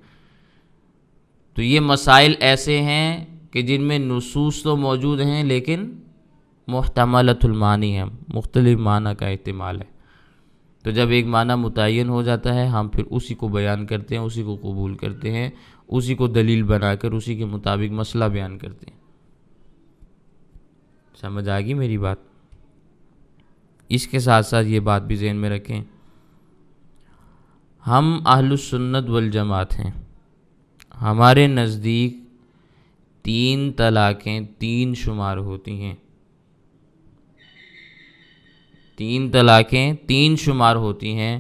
تو یہ مسائل ایسے ہیں کہ جن میں نصوص تو موجود ہیں لیکن محتملۃ المعانی ہیں، مختلف معنی کا احتمال ہے۔ تو جب ایک معنی متعین ہو جاتا ہے ہم پھر اسی کو بیان کرتے ہیں، اسی کو قبول کرتے ہیں، اسی کو دلیل بنا کر اسی کے مطابق مسئلہ بیان کرتے ہیں۔ سمجھ آ گئی میری بات؟ اس کے ساتھ ساتھ یہ بات بھی ذہن میں رکھیں، ہم اہل السنت والجماعت ہیں، ہمارے نزدیک 3 طلاقیں 3 شمار ہوتی ہیں، 3 طلاقیں 3 شمار ہوتی ہیں۔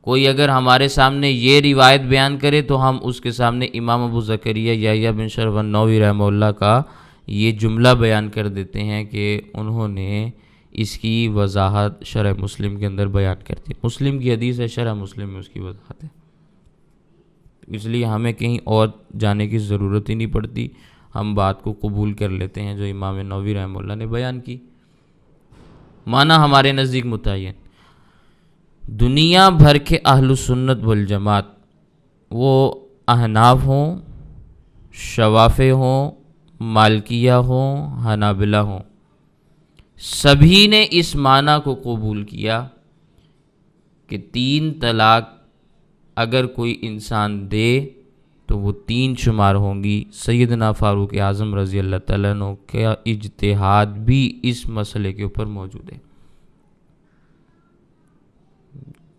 کوئی اگر ہمارے سامنے یہ روایت بیان کرے تو ہم اس کے سامنے امام ابو زکریا یحییٰ بن شرف النووی رحمہ اللہ کا یہ جملہ بیان کر دیتے ہیں کہ انہوں نے اس کی وضاحت شرح مسلم کے اندر بیان کر دی۔ مسلم کی حدیث ہے، شرح مسلم میں اس کی وضاحت ہے، اس لیے ہمیں کہیں اور جانے کی ضرورت ہی نہیں پڑتی، ہم بات کو قبول کر لیتے ہیں جو امام نووی رحمہ اللہ نے بیان کی۔ معنی ہمارے نزدیک متعین، دنیا بھر کے اہل سنت والجماعت، وہ احناف ہوں، شوافع ہوں، مالکیہ ہوں، حنابلہ ہوں، سبھی نے اس معنی کو قبول کیا کہ 3 طلاق اگر کوئی انسان دے تو وہ 3 شمار ہوں گی۔ سیدنا فاروق اعظم رضی اللہ تعالیٰ عنہ کا اجتہاد بھی اس مسئلے کے اوپر موجود ہے۔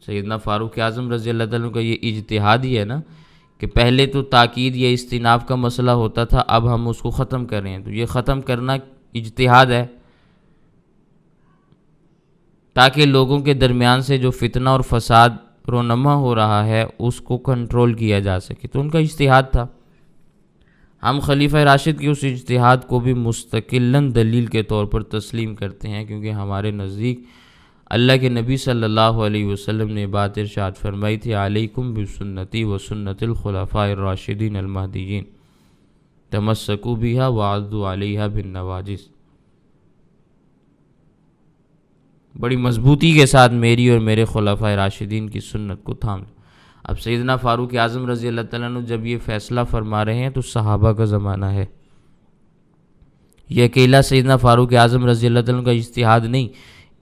سیدنا فاروق اعظم رضی اللہ تعالیٰ عنہ کا یہ اجتہاد ہی ہے نا کہ پہلے تو تاکید یا استئناف کا مسئلہ ہوتا تھا، اب ہم اس کو ختم کر رہے ہیں، تو یہ ختم کرنا اجتہاد ہے تاکہ لوگوں کے درمیان سے جو فتنہ اور فساد رونما ہو رہا ہے اس کو کنٹرول کیا جا سکے، تو ان کا اجتہاد تھا۔ ہم خلیفہ راشد کی اس اجتہاد کو بھی مستقلاً دلیل کے طور پر تسلیم کرتے ہیں، کیونکہ ہمارے نزدیک اللہ کے نبی صلی اللہ علیہ وسلم نے بات ارشاد فرمائی تھی، علیکم بسنتی و سنت الخلفاء الراشدین المہدیین تمسکوا بہا وعضوا علیہا بالنواجذ۔ بڑی مضبوطی کے ساتھ میری اور میرے خلفاء راشدین کی سنت کو تھام لو۔ اب سیدنا فاروق اعظم رضی اللہ تعالیٰ عنہ جب یہ فیصلہ فرما رہے ہیں تو صحابہ کا زمانہ ہے، یہ اکیلا سیدنا فاروق اعظم رضی اللہ تعالیٰ عنہ کا اجتہاد نہیں،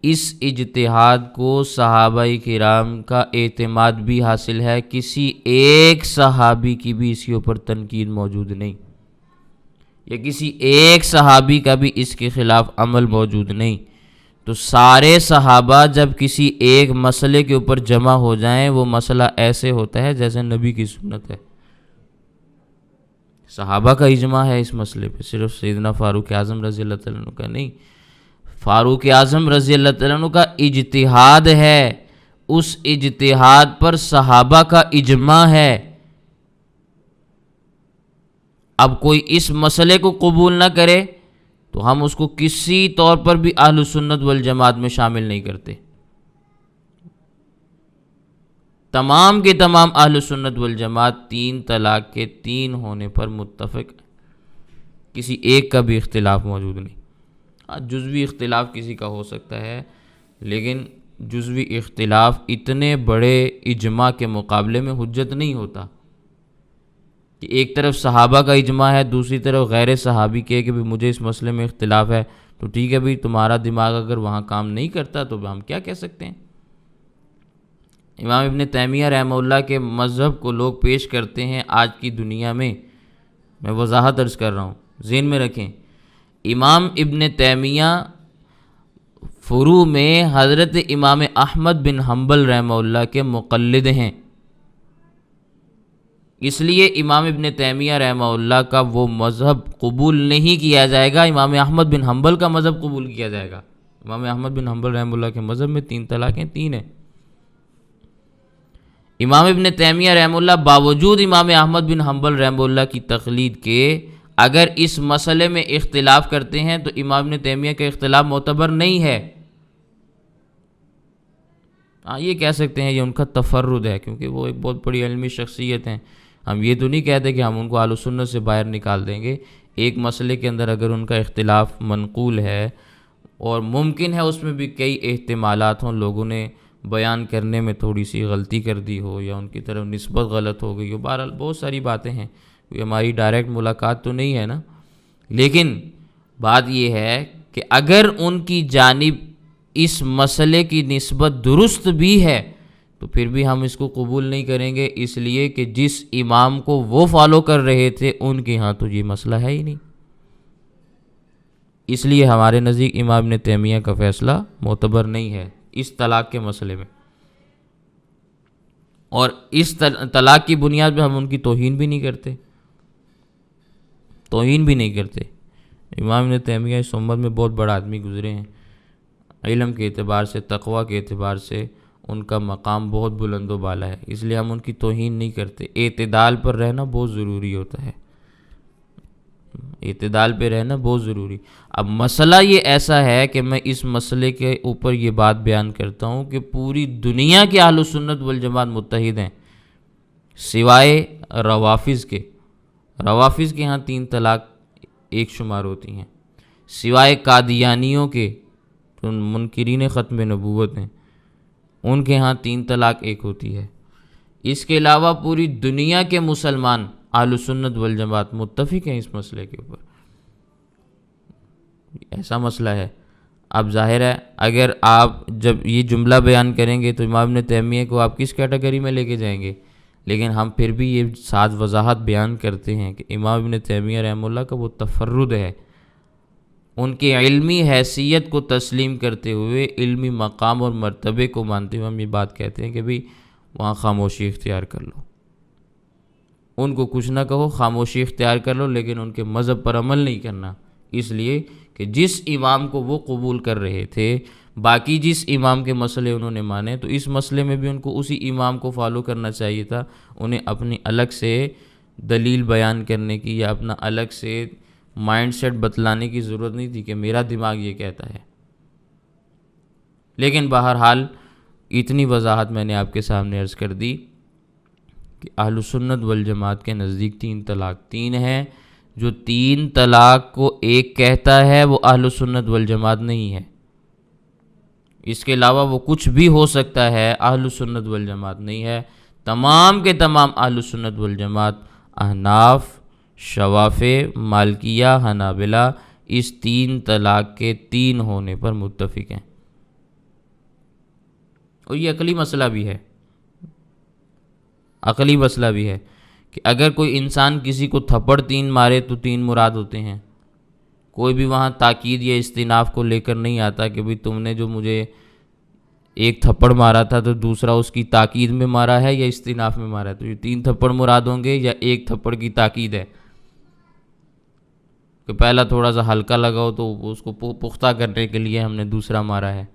اس اجتہاد کو صحابہ کرام کا اعتماد بھی حاصل ہے، کسی ایک صحابی کی بھی اس کے اوپر تنقید موجود نہیں، یا کسی ایک صحابی کا بھی اس کے خلاف عمل موجود نہیں۔ تو سارے صحابہ جب کسی ایک مسئلے کے اوپر جمع ہو جائیں وہ مسئلہ ایسے ہوتا ہے جیسے نبی کی سنت ہے۔ صحابہ کا اجماع ہے اس مسئلے پہ، صرف سیدنا فاروق اعظم رضی اللہ تعالیٰ عنہ کا نہیں، فاروق اعظم رضی اللہ تعالیٰ عنہ کا اجتہاد ہے، اس اجتہاد پر صحابہ کا اجماع ہے۔ اب کوئی اس مسئلے کو قبول نہ کرے تو ہم اس کو کسی طور پر بھی اہل سنت والجماعت میں شامل نہیں کرتے۔ تمام کے تمام اہل سنت والجماعت 3 طلاق کے 3 ہونے پر متفق ہیں، کسی ایک کا بھی اختلاف موجود نہیں۔ جزوی اختلاف کسی کا ہو سکتا ہے، لیکن جزوی اختلاف اتنے بڑے اجماع کے مقابلے میں حجت نہیں ہوتا کہ ایک طرف صحابہ کا اجماع ہے، دوسری طرف غیر صحابی کہ بھی مجھے اس مسئلے میں اختلاف ہے، تو ٹھیک ہے بھئی، تمہارا دماغ اگر وہاں کام نہیں کرتا تو ہم کیا کہہ سکتے ہیں۔ امام ابن تیمیہ رحمہ اللہ کے مذہب کو لوگ پیش کرتے ہیں آج کی دنیا میں وضاحت عرض کر رہا ہوں، ذہن میں رکھیں، امام ابن تیمیہ فروع میں حضرت امام احمد بن حنبل رحمہ اللہ کے مقلد ہیں، اس لیے امام ابن تیمیہ رحمہ اللہ کا وہ مذہب قبول نہیں کیا جائے گا، امام احمد بن حنبل کا مذہب قبول کیا جائے گا۔ امام احمد بن حنبل رحمہ اللہ کے مذہب میں 3 طلاقیں 3 ہیں۔ امام ابن تیمیہ رحمہ اللہ باوجود امام احمد بن حنبل رحمہ اللہ کی تقلید کے اگر اس مسئلے میں اختلاف کرتے ہیں تو امام ابن تیمیہ کا اختلاف معتبر نہیں ہے۔ یہ کہہ سکتے ہیں یہ ان کا تفرد ہے کیونکہ وہ ایک بہت بڑی علمی شخصیت ہیں، ہم یہ تو نہیں کہتے کہ ہم ان کو اہل سنت سے باہر نکال دیں گے۔ ایک مسئلے کے اندر اگر ان کا اختلاف منقول ہے اور ممکن ہے اس میں بھی کئی احتمالات ہوں، لوگوں نے بیان کرنے میں تھوڑی سی غلطی کر دی ہو یا ان کی طرف نسبت غلط ہو گئی ہو، بہرحال بہت ساری باتیں ہیں، ہماری ڈائریکٹ ملاقات تو نہیں ہے نا، لیکن بات یہ ہے کہ اگر ان کی جانب اس مسئلے کی نسبت درست بھی ہے تو پھر بھی ہم اس کو قبول نہیں کریں گے، اس لیے کہ جس امام کو وہ فالو کر رہے تھے ان کے ہاں تو یہ مسئلہ ہے ہی نہیں۔ اس لیے ہمارے نزدیک امام ابن تیمیہ کا فیصلہ معتبر نہیں ہے اس طلاق کے مسئلے میں، اور اس طلاق کی بنیاد پہ ہم ان کی توہین بھی نہیں کرتے، امام ابن تیمیہ اس امت میں بہت بڑا آدمی گزرے ہیں، علم کے اعتبار سے، تقوی کے اعتبار سے ان کا مقام بہت بلند و بالا ہے، اس لیے ہم ان کی توہین نہیں کرتے۔ اعتدال پر رہنا بہت ضروری ہوتا ہے، اعتدال پہ رہنا بہت ضروری۔ اب مسئلہ یہ ایسا ہے کہ میں اس مسئلے کے اوپر یہ بات بیان کرتا ہوں کہ پوری دنیا کے اہل سنت والجماعت متحد ہیں سوائے روافظ کے۔ روافظ کے ہاں 3 طلاق ایک شمار ہوتی ہیں، سوائے قادیانیوں کے جو منکرین ختم نبوت ہیں ان کے ہاں 3 طلاق ایک ہوتی ہے۔ اس کے علاوہ پوری دنیا کے مسلمان اہل سنت والجماعت متفق ہیں اس مسئلے کے اوپر، ایسا مسئلہ ہے۔ اب ظاہر ہے اگر آپ جب یہ جملہ بیان کریں گے تو امام ابن تیمیہ کو آپ کس کیٹیگری میں لے کے جائیں گے، لیکن ہم پھر بھی یہ ساتھ وضاحت بیان کرتے ہیں کہ امام ابن تیمیہ رحمہ اللہ کا وہ تفرد ہے، ان کی علمی حیثیت کو تسلیم کرتے ہوئے، علمی مقام اور مرتبے کو مانتے ہوئے ہم یہ بات کہتے ہیں کہ بھئی وہاں خاموشی اختیار کر لو، ان کو کچھ نہ کہو، خاموشی اختیار کر لو، لیکن ان کے مذہب پر عمل نہیں کرنا، اس لیے کہ جس امام کو وہ قبول کر رہے تھے، باقی جس امام کے مسئلے انہوں نے مانے تو اس مسئلے میں بھی ان کو اسی امام کو فالو کرنا چاہیے تھا، انہیں اپنی الگ سے دلیل بیان کرنے کی یا اپنا الگ سے مائنڈ سیٹ بتلانے کی ضرورت نہیں تھی کہ میرا دماغ یہ کہتا ہے۔ لیکن بہرحال اتنی وضاحت میں نے آپ کے سامنے عرض کر دی کہ اہل سنت والجماعت کے نزدیک 3 طلاق 3 ہیں، جو 3 طلاق کو ایک کہتا ہے وہ اہل سنت والجماعت نہیں ہے، اس کے علاوہ وہ کچھ بھی ہو سکتا ہے، اہل سنت والجماعت نہیں ہے۔ تمام کے تمام اہل سنت والجماعت احناف، شوافع، مالکیہ، حنابلہ اس 3 طلاق کے 3 ہونے پر متفق ہیں، اور یہ عقلی مسئلہ بھی ہے، عقلی مسئلہ بھی ہے کہ اگر کوئی انسان کسی کو تھپڑ 3 مارے تو 3 مراد ہوتے ہیں، کوئی بھی وہاں تاکید یا استئناف کو لے کر نہیں آتا کہ بھئی تم نے جو مجھے ایک تھپڑ مارا تھا تو دوسرا اس کی تاکید میں مارا ہے یا استئناف میں مارا ہے، تو یہ 3 تھپڑ مراد ہوں گے یا ایک تھپڑ کی تاکید ہے کہ پہلا تھوڑا سا ہلکا لگاؤ تو اس کو پختہ کرنے کے لیے ہم نے دوسرا مارا ہے۔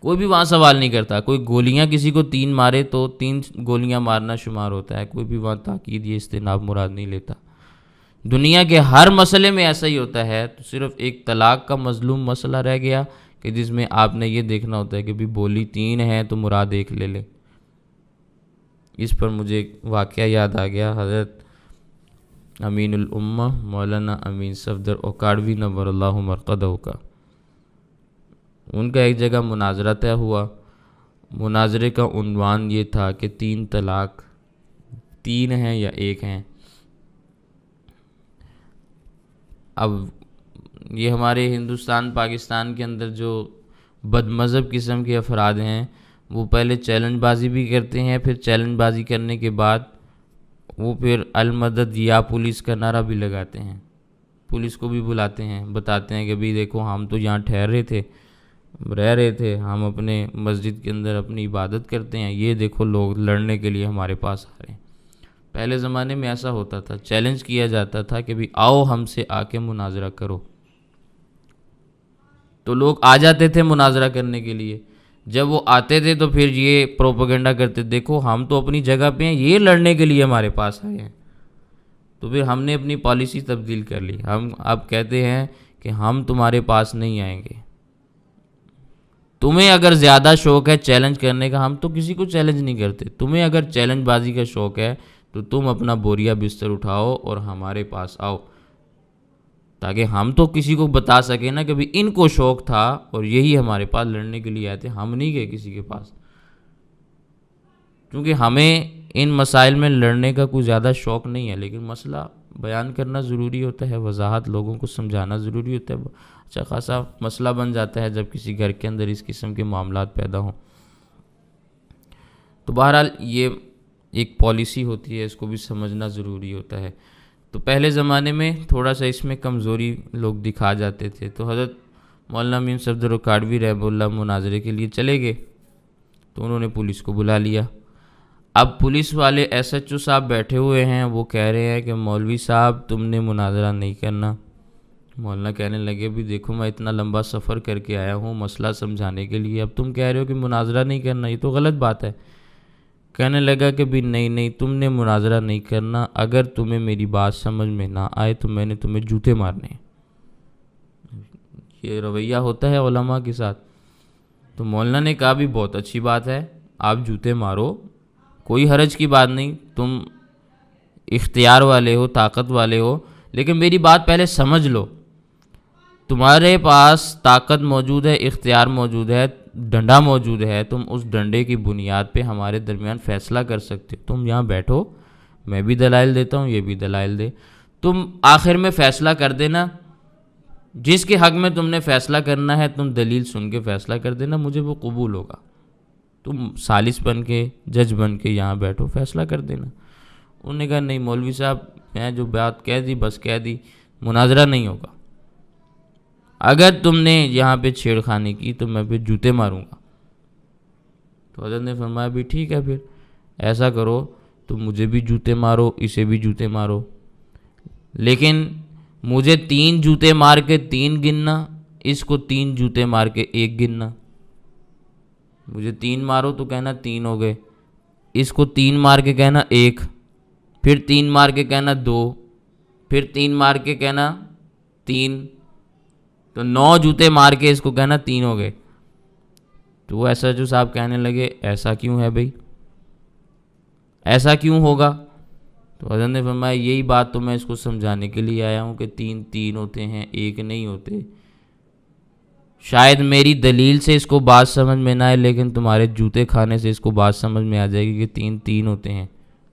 کوئی بھی وہاں سوال نہیں کرتا، کوئی گولیاں کسی کو 3 مارے تو 3 گولیاں مارنا شمار ہوتا ہے، کوئی بھی وہاں تاکید یا استئناف مراد نہیں لیتا۔ دنیا کے ہر مسئلے میں ایسا ہی ہوتا ہے، تو صرف ایک طلاق کا مظلوم مسئلہ رہ گیا کہ جس میں آپ نے یہ دیکھنا ہوتا ہے کہ بھی بولی 3 ہے تو مراد 1 لے لے۔ اس پر مجھے ایک واقعہ یاد آ گیا، حضرت امین الامہ مولانا امین صفدر اوکاڑوی نور اللہ مرقدہ کا، ان کا ایک جگہ مناظرہ طے ہوا، مناظرے کا عنوان یہ تھا کہ 3 طلاق 3 ہیں یا 1 ہیں۔ اب یہ ہمارے ہندوستان پاکستان کے اندر جو بد مذہب قسم کے افراد ہیں وہ پہلے چیلنج بازی بھی کرتے ہیں، پھر چیلنج بازی کرنے کے بعد وہ پھر المدد یا پولیس کا نعرہ بھی لگاتے ہیں، پولیس کو بھی بلاتے ہیں، بتاتے ہیں کہ بھئی دیکھو ہم تو یہاں ٹھہر رہے تھے، رہ رہے تھے، ہم اپنے مسجد کے اندر اپنی عبادت کرتے ہیں، یہ دیکھو لوگ لڑنے کے لیے ہمارے پاس آ رہے ہیں۔ پہلے زمانے میں ایسا ہوتا تھا، چیلنج کیا جاتا تھا کہ بھئی آؤ ہم سے آ کے مناظرہ کرو، تو لوگ آ جاتے تھے مناظرہ کرنے کے لیے۔ جب وہ آتے تھے تو پھر یہ پروپیگنڈا کرتے، دیکھو ہم تو اپنی جگہ پہ ہیں، یہ لڑنے کے لیے ہمارے پاس آئے ہیں۔ تو پھر ہم نے اپنی پالیسی تبدیل کر لی، ہم اب کہتے ہیں کہ ہم تمہارے پاس نہیں آئیں گے، تمہیں اگر زیادہ شوق ہے چیلنج کرنے کا، ہم تو کسی کو چیلنج نہیں کرتے، تمہیں اگر چیلنج بازی کا شوق ہے تو تم اپنا بوریا بستر اٹھاؤ اور ہمارے پاس آؤ، تاکہ ہم تو کسی کو بتا سکیں نا کہ بھی ان کو شوق تھا اور یہی ہمارے پاس لڑنے کے لیے آئے تھے، ہم نہیں گئے کسی کے پاس، کیونکہ ہمیں ان مسائل میں لڑنے کا کوئی زیادہ شوق نہیں ہے، لیکن مسئلہ بیان کرنا ضروری ہوتا ہے، وضاحت لوگوں کو سمجھانا ضروری ہوتا ہے. اچھا خاصا مسئلہ بن جاتا ہے جب کسی گھر کے اندر اس قسم کے معاملات پیدا ہوں. تو بہرحال یہ ایک پالیسی ہوتی ہے، اس کو بھی سمجھنا ضروری ہوتا ہے. تو پہلے زمانے میں تھوڑا سا اس میں کمزوری لوگ دکھا جاتے تھے، تو حضرت مولانا امین صفدر کاڑوی رحمہ اللہ مناظرے کے لیے چلے گئے، تو انہوں نے پولیس کو بلا لیا. اب پولیس والے ایس ایچ او صاحب بیٹھے ہوئے ہیں، وہ کہہ رہے ہیں کہ مولوی صاحب تم نے مناظرہ نہیں کرنا. مولانا کہنے لگے بھی دیکھو میں اتنا لمبا سفر کر کے آیا ہوں مسئلہ سمجھانے کے لیے، اب تم کہہ رہے ہو کہ مناظرہ نہیں کرنا، یہ تو غلط بات ہے. کہنے لگا کہ بھی نہیں تم نے مناظرہ نہیں کرنا، اگر تمہیں میری بات سمجھ میں نہ آئے تو میں نے تمہیں جوتے مارنے ہیں. یہ رویہ ہوتا ہے علماء کے ساتھ. تو مولانا نے کہا بھی بہت اچھی بات ہے، آپ جوتے مارو، کوئی حرج کی بات نہیں، تم اختیار والے ہو، طاقت والے ہو، لیکن میری بات پہلے سمجھ لو. تمہارے پاس طاقت موجود ہے، اختیار موجود ہے، ڈنڈا موجود ہے، تم اس ڈنڈے کی بنیاد پہ ہمارے درمیان فیصلہ کر سکتے ہو. تم یہاں بیٹھو، میں بھی دلائل دیتا ہوں، یہ بھی دلائل دے، تم آخر میں فیصلہ کر دینا، جس کے حق میں تم نے فیصلہ کرنا ہے تم دلیل سن کے فیصلہ کر دینا، مجھے وہ قبول ہوگا. تم سالس بن کے، جج بن کے یہاں بیٹھو، فیصلہ کر دینا. انہوں نے کہا نہیں مولوی صاحب، میں جو بات کہہ دی بس کہہ دی، مناظرہ نہیں ہوگا. اگر تم نے یہاں پہ چھیڑ خانی کی تو میں پھر جوتے ماروں گا. تو حضرت نے فرمایا بھی ٹھیک ہے، پھر ایسا کرو تم مجھے بھی جوتے مارو، اسے بھی جوتے مارو، لیکن مجھے 3 جوتے مار کے 3 گننا، اس کو 3 جوتے مار کے 1 گننا. مجھے 3 مارو تو کہنا 3 ہو گئے، اس کو 3 مار کے کہنا 1، پھر 3 مار کے کہنا 2، پھر 3 مار کے کہنا 3، تو 9 جوتے مار کے اس کو کہنا 3 ہو گئے. تو وہ ایسا جو صاحب کہنے لگے ایسا کیوں ہے بھائی، ایسا کیوں ہوگا؟ تو حضرت نے فرمایا یہی بات تو میں اس کو سمجھانے کے لیے آیا ہوں کہ 3 ہوتے ہیں، 1 نہیں ہوتے. شاید میری دلیل سے اس کو بات سمجھ میں نہ آئے، لیکن تمہارے جوتے کھانے سے اس کو بات سمجھ میں آ جائے گی کہ 3 ہوتے ہیں.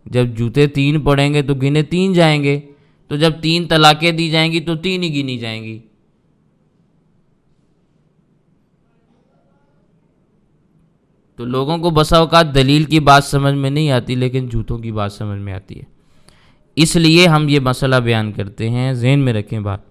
جب جوتے 3 پڑیں گے تو گنے 3 جائیں گے، تو جب 3 طلاقیں دی جائیں گی تو 3 ہی گنی جائیں گی. تو لوگوں کو بسا اوقات دلیل کی بات سمجھ میں نہیں آتی، لیکن جوتوں کی بات سمجھ میں آتی ہے. اس لیے ہم یہ مسئلہ بیان کرتے ہیں، ذہن میں رکھیں بات.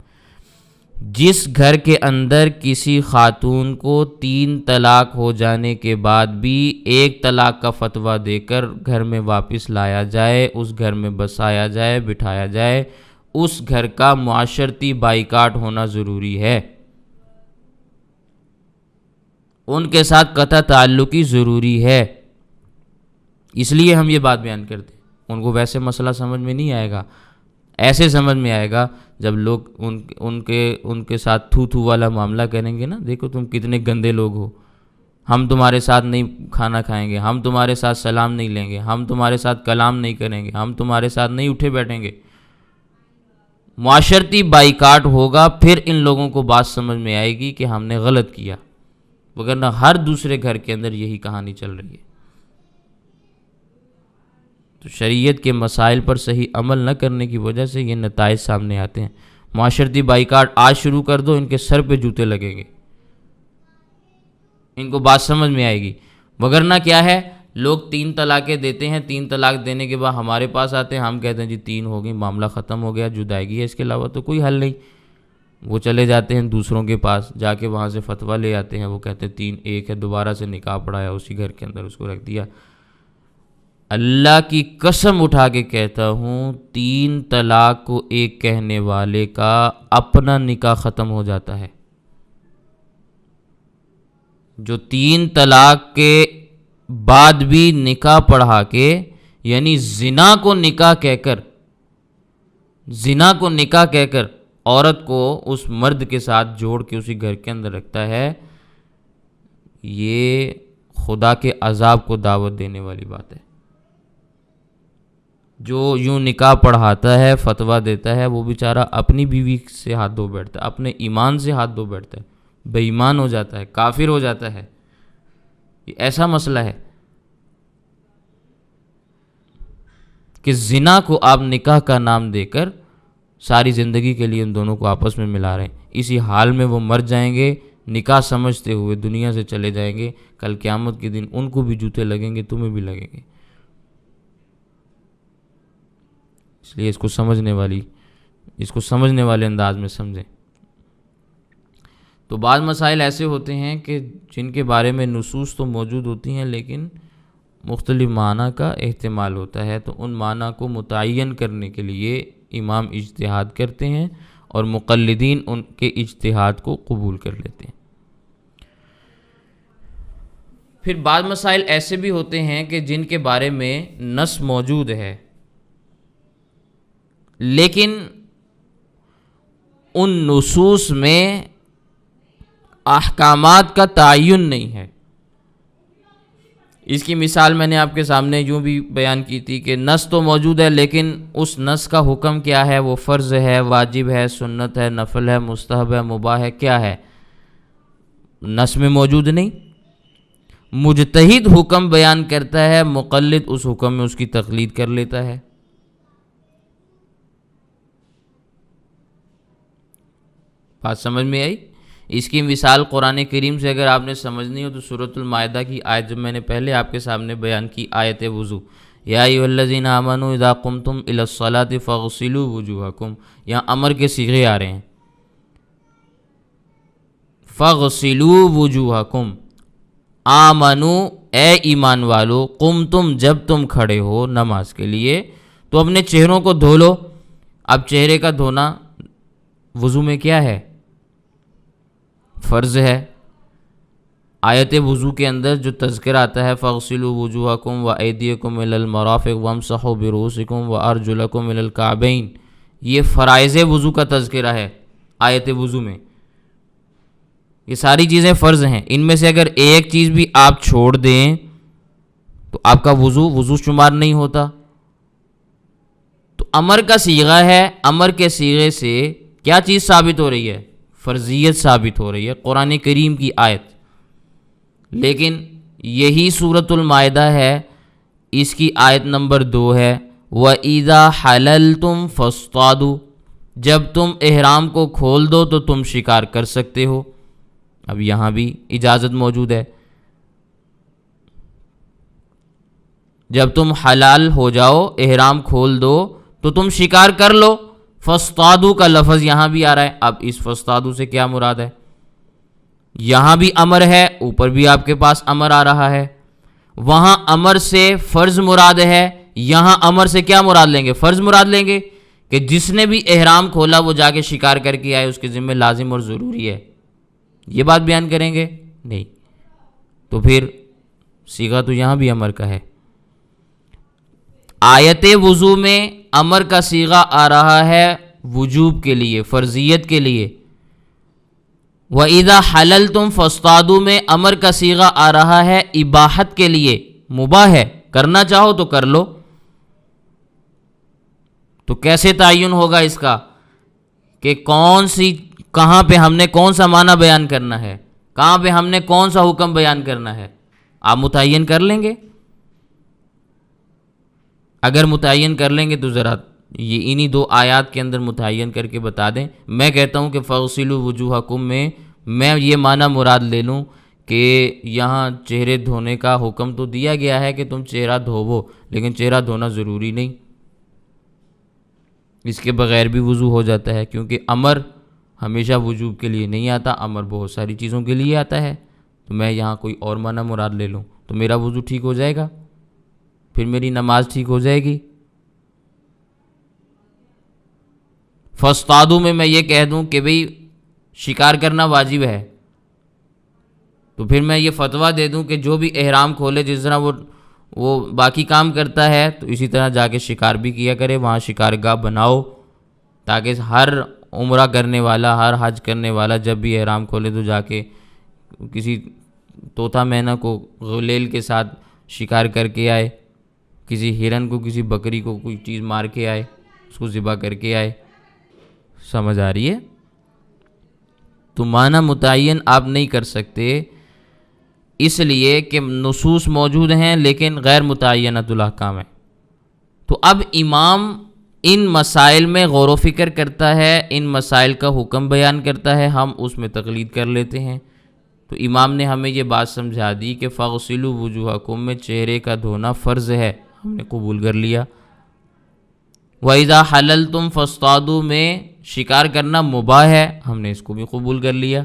جس گھر کے اندر کسی خاتون کو 3 طلاق ہو جانے کے بعد بھی 1 طلاق کا فتویٰ دے کر گھر میں واپس لایا جائے، اس گھر میں بسایا جائے، بٹھایا جائے، اس گھر کا معاشرتی بائیکاٹ ہونا ضروری ہے، ان کے ساتھ قطع تعلقی ضروری ہے. اس لیے ہم یہ بات بیان کرتے ہیں. ان کو ویسے مسئلہ سمجھ میں نہیں آئے گا، ایسے سمجھ میں آئے گا جب لوگ ان کے ساتھ تھو والا معاملہ کریں گے نا، دیکھو تم کتنے گندے لوگ ہو، ہم تمہارے ساتھ نہیں کھانا کھائیں گے، ہم تمہارے ساتھ سلام نہیں لیں گے، ہم تمہارے ساتھ کلام نہیں کریں گے، ہم تمہارے ساتھ نہیں اٹھے بیٹھیں گے. معاشرتی بائیکاٹ ہوگا، پھر ان لوگوں کو بات سمجھ میں آئے گی کہ ہم نے غلط کیا، وگرنہ ہر دوسرے گھر کے اندر یہی کہانی چل رہی ہے. تو شریعت کے مسائل پر صحیح عمل نہ کرنے کی وجہ سے یہ نتائج سامنے آتے ہیں. معاشرتی بائیکاٹ آج شروع کر دو، ان کے سر پہ جوتے لگیں گے، ان کو بات سمجھ میں آئے گی. وگرنہ کیا ہے، لوگ 3 طلاقیں دیتے ہیں، 3 طلاق دینے کے بعد ہمارے پاس آتے ہیں، ہم کہتے ہیں جی 3 ہو گئی، معاملہ ختم ہو گیا، جدائیگی ہے، اس کے علاوہ تو کوئی حل نہیں. وہ چلے جاتے ہیں دوسروں کے پاس، جا کے وہاں سے فتویٰ لے آتے ہیں، وہ کہتے ہیں 3 1 ہے، دوبارہ سے نکاح پڑھایا، اسی گھر کے اندر اس کو رکھ دیا. اللہ کی قسم اٹھا کے کہتا ہوں، 3 طلاق کو 1 کہنے والے کا اپنا نکاح ختم ہو جاتا ہے. جو 3 طلاق کے بعد بھی نکاح پڑھا کے، یعنی زنا کو نکاح کہہ کر عورت کو اس مرد کے ساتھ جوڑ کے اسی گھر کے اندر رکھتا ہے، یہ خدا کے عذاب کو دعوت دینے والی بات ہے. جو یوں نکاح پڑھاتا ہے، فتویٰ دیتا ہے، وہ بیچارہ اپنی بیوی سے ہاتھ دھو بیٹھتا ہے، اپنے ایمان سے ہاتھ دھو بیٹھتا ہے، بے ایمان ہو جاتا ہے، کافر ہو جاتا ہے. یہ ایسا مسئلہ ہے کہ زنا کو آپ نکاح کا نام دے کر ساری زندگی کے لیے ان دونوں کو آپس میں ملا رہے ہیں، اسی حال میں وہ مر جائیں گے، نکاح سمجھتے ہوئے دنیا سے چلے جائیں گے، کل قیامت کے دن ان کو بھی جوتے لگیں گے، تمہیں بھی لگیں گے۔ اس لیے اس کو سمجھنے والے انداز میں سمجھیں۔ تو بعض مسائل ایسے ہوتے ہیں کہ جن کے بارے میں نصوص تو موجود ہوتی ہیں لیکن مختلف معنی کا احتمال ہوتا ہے، تو ان معنی کو متعین کرنے کے لیے امام اجتہاد کرتے ہیں اور مقلدین ان کے اجتہاد کو قبول کر لیتے ہیں۔ پھر بعض مسائل ایسے بھی ہوتے ہیں کہ جن کے بارے میں نص موجود ہے لیکن ان نصوص میں احکامات کا تعین نہیں ہے۔ اس کی مثال میں نے آپ کے سامنے یوں بھی بیان کی تھی کہ نص تو موجود ہے لیکن اس نص کا حکم کیا ہے، وہ فرض ہے، واجب ہے، سنت ہے، نفل ہے، مستحب ہے، مباح ہے، کیا ہے، نص میں موجود نہیں۔ مجتہد حکم بیان کرتا ہے، مقلد اس حکم میں اس کی تقلید کر لیتا ہے۔ بات سمجھ میں آئی؟ اس کی مثال قرآن کریم سے اگر آپ نے سمجھنی ہو تو سورۃ المائدہ کی آیت جب میں نے پہلے آپ کے سامنے بیان کی، آیت وضو، یا ایھا الذین آمنوا اذا قمتم الی الصلاۃ فاغسلوا وجوہکم، یہاں امر کے صیغے آ رہے ہیں، فاغسلوا وجوہکم، آمنو اے ایمان والو، قمتم جب تم کھڑے ہو نماز کے لیے تو اپنے چہروں کو دھو لو۔ اب چہرے کا دھونا وضو میں کیا ہے؟ فرض ہے۔ آیت وضو کے اندر جو تذکرہ آتا ہے فاغسلوا وجوہکم وایدیکم الی المرافق وامسحوا برؤوسکم وارجلکم الی الکعبین، یہ فرائض وضو کا تذکرہ ہے آیت وضو میں۔ یہ ساری چیزیں فرض ہیں، ان میں سے اگر ایک چیز بھی آپ چھوڑ دیں تو آپ کا وضو شمار نہیں ہوتا۔ تو امر کا صیغہ ہے، امر کے صیغے سے کیا چیز ثابت ہو رہی ہے؟ فرضیت ثابت ہو رہی ہے، قرآن کریم کی آیت۔ لیکن یہی سورۃ المائدہ ہے، اس کی آیت نمبر 2 ہے، وَإِذَا حَلَلْتُمْ فَاصْطَادُوا، جب تم احرام کو کھول دو تو تم شکار کر سکتے ہو۔ اب یہاں بھی اجازت موجود ہے، جب تم حلال ہو جاؤ، احرام کھول دو تو تم شکار کر لو۔ فاصطادوا کا لفظ یہاں بھی آ رہا ہے۔ اب اس فاصطادوا سے کیا مراد ہے؟ یہاں بھی امر ہے، اوپر بھی آپ کے پاس امر آ رہا ہے۔ وہاں امر سے فرض مراد ہے، یہاں امر سے کیا مراد لیں گے؟ فرض مراد لیں گے کہ جس نے بھی احرام کھولا وہ جا کے شکار کر کے آئے، اس کے ذمہ لازم اور ضروری ہے، یہ بات بیان کریں گے؟ نہیں۔ تو پھر صیغہ تو یہاں بھی امر کا ہے۔ آیت وضو میں امر کا صیغہ آ رہا ہے وجوب کے لیے، فرضیت کے لیے۔ وَإِذَا حَلَلْتُمْ فَاصْطَادُوا میں امر کا صیغہ آ رہا ہے اباحت کے لیے، مباح ہے، کرنا چاہو تو کر لو۔ تو کیسے تعین ہوگا اس کا کہ کہاں پہ ہم نے کون سا معنی بیان کرنا ہے، کہاں پہ ہم نے کون سا حکم بیان کرنا ہے؟ آپ متعین کر لیں گے؟ اگر متعین کر لیں گے تو ذرا یہ انہی 2 آیات کے اندر متعین کر کے بتا دیں۔ میں کہتا ہوں کہ فاغسلوا وجوہکم میں یہ معنی مراد لے لوں کہ یہاں چہرے دھونے کا حکم تو دیا گیا ہے کہ تم چہرہ دھوو، لیکن چہرہ دھونا ضروری نہیں، اس کے بغیر بھی وضو ہو جاتا ہے، کیونکہ امر ہمیشہ وجوب کے لیے نہیں آتا، امر بہت ساری چیزوں کے لیے آتا ہے۔ تو میں یہاں کوئی اور معنی مراد لے لوں تو میرا وضو ٹھیک ہو جائے گا، پھر میری نماز ٹھیک ہو جائے گی۔ فاصطادوا میں یہ کہہ دوں کہ بھئی شکار کرنا واجب ہے، تو پھر میں یہ فتویٰ دے دوں کہ جو بھی احرام کھولے، جس طرح وہ باقی کام کرتا ہے تو اسی طرح جا کے شکار بھی کیا کرے، وہاں شکارگاہ بناؤ، تاکہ ہر عمرہ کرنے والا، ہر حج کرنے والا جب بھی احرام کھولے تو جا کے کسی طوطا مینا کو غلیل کے ساتھ شکار کر کے آئے، کسی ہرن کو، کسی بکری کو کوئی چیز مار کے آئے، اس کو ذبح کر کے آئے۔ سمجھ آ رہی ہے؟ تو معنی متعین آپ نہیں کر سکتے، اس لیے کہ نصوص موجود ہیں لیکن غیر متعینۃ الاحکام ہے۔ تو اب امام ان مسائل میں غور و فکر کرتا ہے، ان مسائل کا حکم بیان کرتا ہے، ہم اس میں تقلید کر لیتے ہیں۔ تو امام نے ہمیں یہ بات سمجھا دی کہ فاغسلوا وجوہکم میں چہرے کا دھونا فرض ہے، ہم نے قبول کر لیا۔ وَإِذَا حَلَلْتُمْ فَاصْطَادُوا میں شکار کرنا مباح ہے، ہم نے اس کو بھی قبول کر لیا۔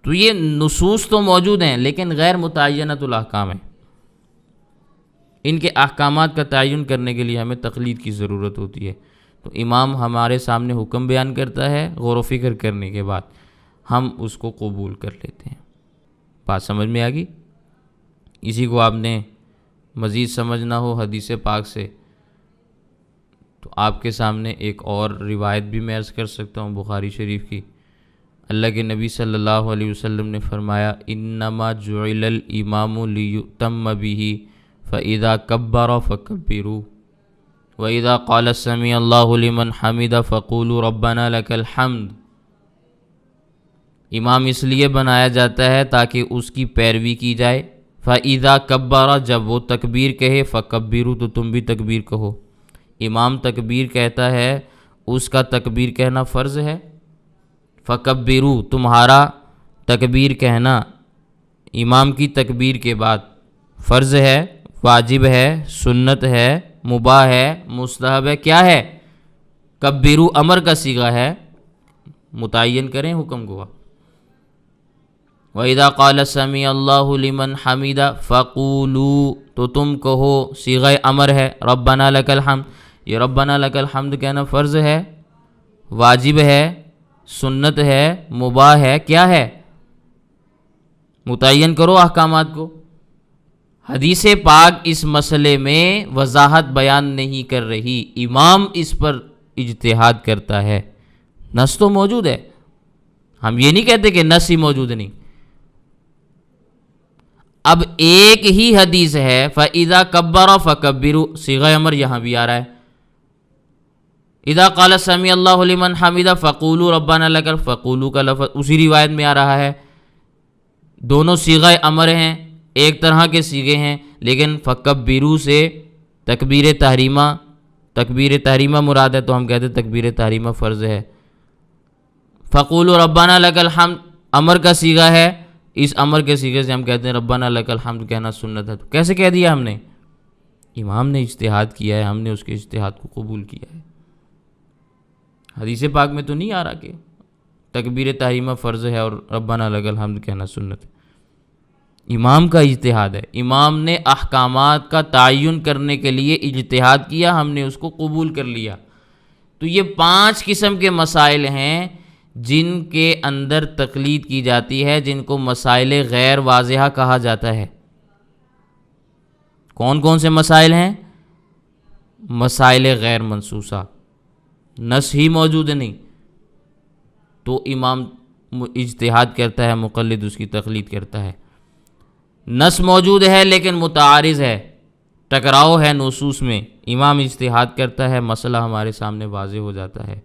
تو یہ نصوص تو موجود ہیں لیکن غیر متعینۃ الاحکام ہیں، ان کے احکامات کا تعین کرنے کے لیے ہمیں تقلید کی ضرورت ہوتی ہے۔ تو امام ہمارے سامنے حکم بیان کرتا ہے، غور و فکر کرنے کے بعد ہم اس کو قبول کر لیتے ہیں۔ بات سمجھ میں آ گئی؟ اسی کو آپ نے مزید سمجھنا ہو حدیث پاک سے تو آپ کے سامنے ایک اور روایت بھی میں عرض کر سکتا ہوں بخاری شریف کی۔ اللہ کے نبی صلی اللہ علیہ وسلم نے فرمایا انما جعل الامام لیؤتم بہ فاذا کبر فکبروا واذا قال سمع اللہ لمن حمد فقولوا ربنا لک الحمد۔ امام اس لیے بنایا جاتا ہے تاکہ اس کی پیروی کی جائے۔ فاذا کبر جب وہ تکبیر کہے فکبروا تو تم بھی تکبیر کہو۔ امام تکبیر کہتا ہے اس کا تکبیر کہنا فرض ہے، فکبروا تمہارا تکبیر کہنا امام کی تکبیر کے بعد فرض ہے، واجب ہے، سنت ہے، مباح ہے، مستحب ہے، کیا ہے؟ کبروا امر کا صیغہ ہے، متعین کریں حکم کو۔ وَإِذَا قَالَ سَمِعَ اللَّهُ لِمَنْ حَمِدَ فَقُولُوا تو تم کہو، صیغہ امر ہے، ربنا لک الحمد۔ یہ ربنا لک الحمد کہنا فرض ہے، واجب ہے، سنت ہے، مباح ہے، کیا ہے؟ متعین کرو احکامات کو۔ حدیث پاک اس مسئلے میں وضاحت بیان نہیں کر رہی، امام اس پر اجتہاد کرتا ہے۔ نص تو موجود ہے، ہم یہ نہیں کہتے کہ نص ہی موجود نہیں۔ اب ایک ہی حدیث ہے فَإِذَا كَبَّرَ فَكَبِّرُوا، صیغہ امر یہاں بھی آ رہا ہے۔ اذا قال سمع اللہ لمن حمد فقولوا ربنا لک فقولوا کا لفظ اسی روایت میں آ رہا ہے۔ دونوں صیغہ امر ہیں، ایک طرح کے صیغے ہیں، لیکن فکبروا سے تکبیر تحریمہ مراد ہے، تو ہم کہتے ہیں تکبیر تحریمہ فرض ہے۔ فقولوا ربنا لک الحمد امر کا صیغہ ہے، اس امر کے صیغے سے ہم کہتے ہیں ربنا لک الحمد کہنا سنت ہے۔ تو کیسے کہہ دیا ہم نے؟ امام نے اجتہاد کیا ہے، ہم نے اس کے اجتہاد کو قبول کیا ہے۔ حدیث پاک میں تو نہیں آ رہا کہ تکبیر تحریمہ فرض ہے اور ربنا لک الحمد کہنا سنت ہے۔ امام کا اجتہاد ہے، امام نے احکامات کا تعین کرنے کے لیے اجتہاد کیا، ہم نے اس کو قبول کر لیا۔ تو یہ 5 قسم کے مسائل ہیں جن کے اندر تقلید کی جاتی ہے، جن کو مسائل غیر واضحہ کہا جاتا ہے۔ کون کون سے مسائل ہیں؟ مسائل غیر منصوصہ، نص ہی موجود نہیں تو امام اجتہاد کرتا ہے، مقلد اس کی تقلید کرتا ہے۔ نص موجود ہے لیکن متعارض ہے، ٹکراؤ ہے نصوص میں، امام اجتہاد کرتا ہے، مسئلہ ہمارے سامنے واضح ہو جاتا ہے۔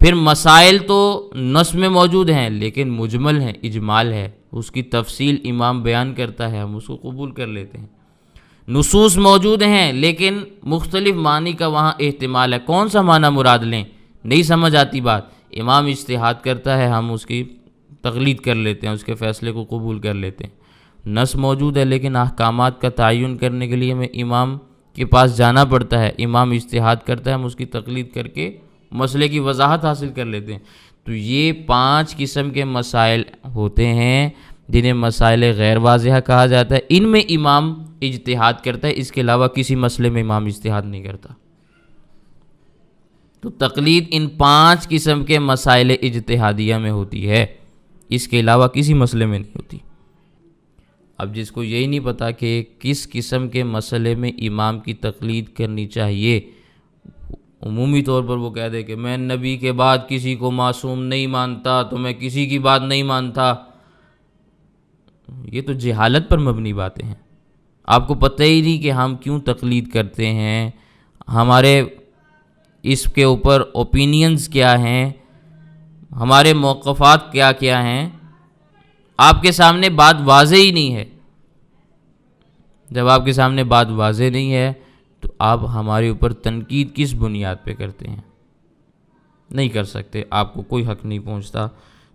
پھر مسائل تو نص میں موجود ہیں لیکن مجمل ہیں، اجمال ہے، اس کی تفصیل امام بیان کرتا ہے، ہم اس کو قبول کر لیتے ہیں۔ نصوص موجود ہیں لیکن مختلف معنی کا وہاں احتمال ہے، کون سا معنی مراد لیں، نہیں سمجھ آتی بات، امام اجتہاد کرتا ہے، ہم اس کی تقلید کر لیتے ہیں، اس کے فیصلے کو قبول کر لیتے ہیں۔ نص موجود ہے لیکن احکامات کا تعین کرنے کے لیے ہمیں امام کے پاس جانا پڑتا ہے، امام اجتہاد کرتا ہے، ہم اس کی تقلید کر کے مسئلے کی وضاحت حاصل کر لیتے ہیں۔ تو یہ 5 قسم کے مسائل ہوتے ہیں جنہیں مسائل غیر واضحہ کہا جاتا ہے، ان میں امام اجتہاد کرتا ہے، اس کے علاوہ کسی مسئلے میں امام اجتہاد نہیں کرتا۔ تو تقلید ان 5 قسم کے مسائل اجتہادیہ میں ہوتی ہے، اس کے علاوہ کسی مسئلے میں نہیں ہوتی۔ اب جس کو یہی نہیں پتا کہ کس قسم کے مسئلے میں امام کی تقلید کرنی چاہیے، عمومی طور پر وہ کہہ دے کہ میں نبی کے بعد کسی کو معصوم نہیں مانتا تو میں کسی کی بات نہیں مانتا، یہ تو جہالت پر مبنی باتیں ہیں۔ آپ کو پتہ ہی نہیں کہ ہم کیوں تقلید کرتے ہیں، ہمارے اس کے اوپر اوپینینز کیا ہیں، ہمارے موقفات کیا کیا ہیں، آپ کے سامنے بات واضح ہی نہیں ہے۔ جب آپ کے سامنے بات واضح نہیں ہے تو آپ ہمارے اوپر تنقید کس بنیاد پہ کرتے ہیں؟ نہیں کر سکتے، آپ کو کوئی حق نہیں پہنچتا۔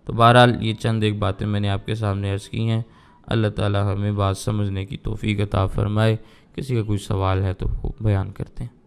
تو بہرحال یہ چند ایک باتیں میں نے آپ کے سامنے عرض کی ہیں۔ اللہ تعالی ہمیں بات سمجھنے کی توفیق عطا فرمائے۔ کسی کا کوئی سوال ہے تو وہ بیان کرتے ہیں۔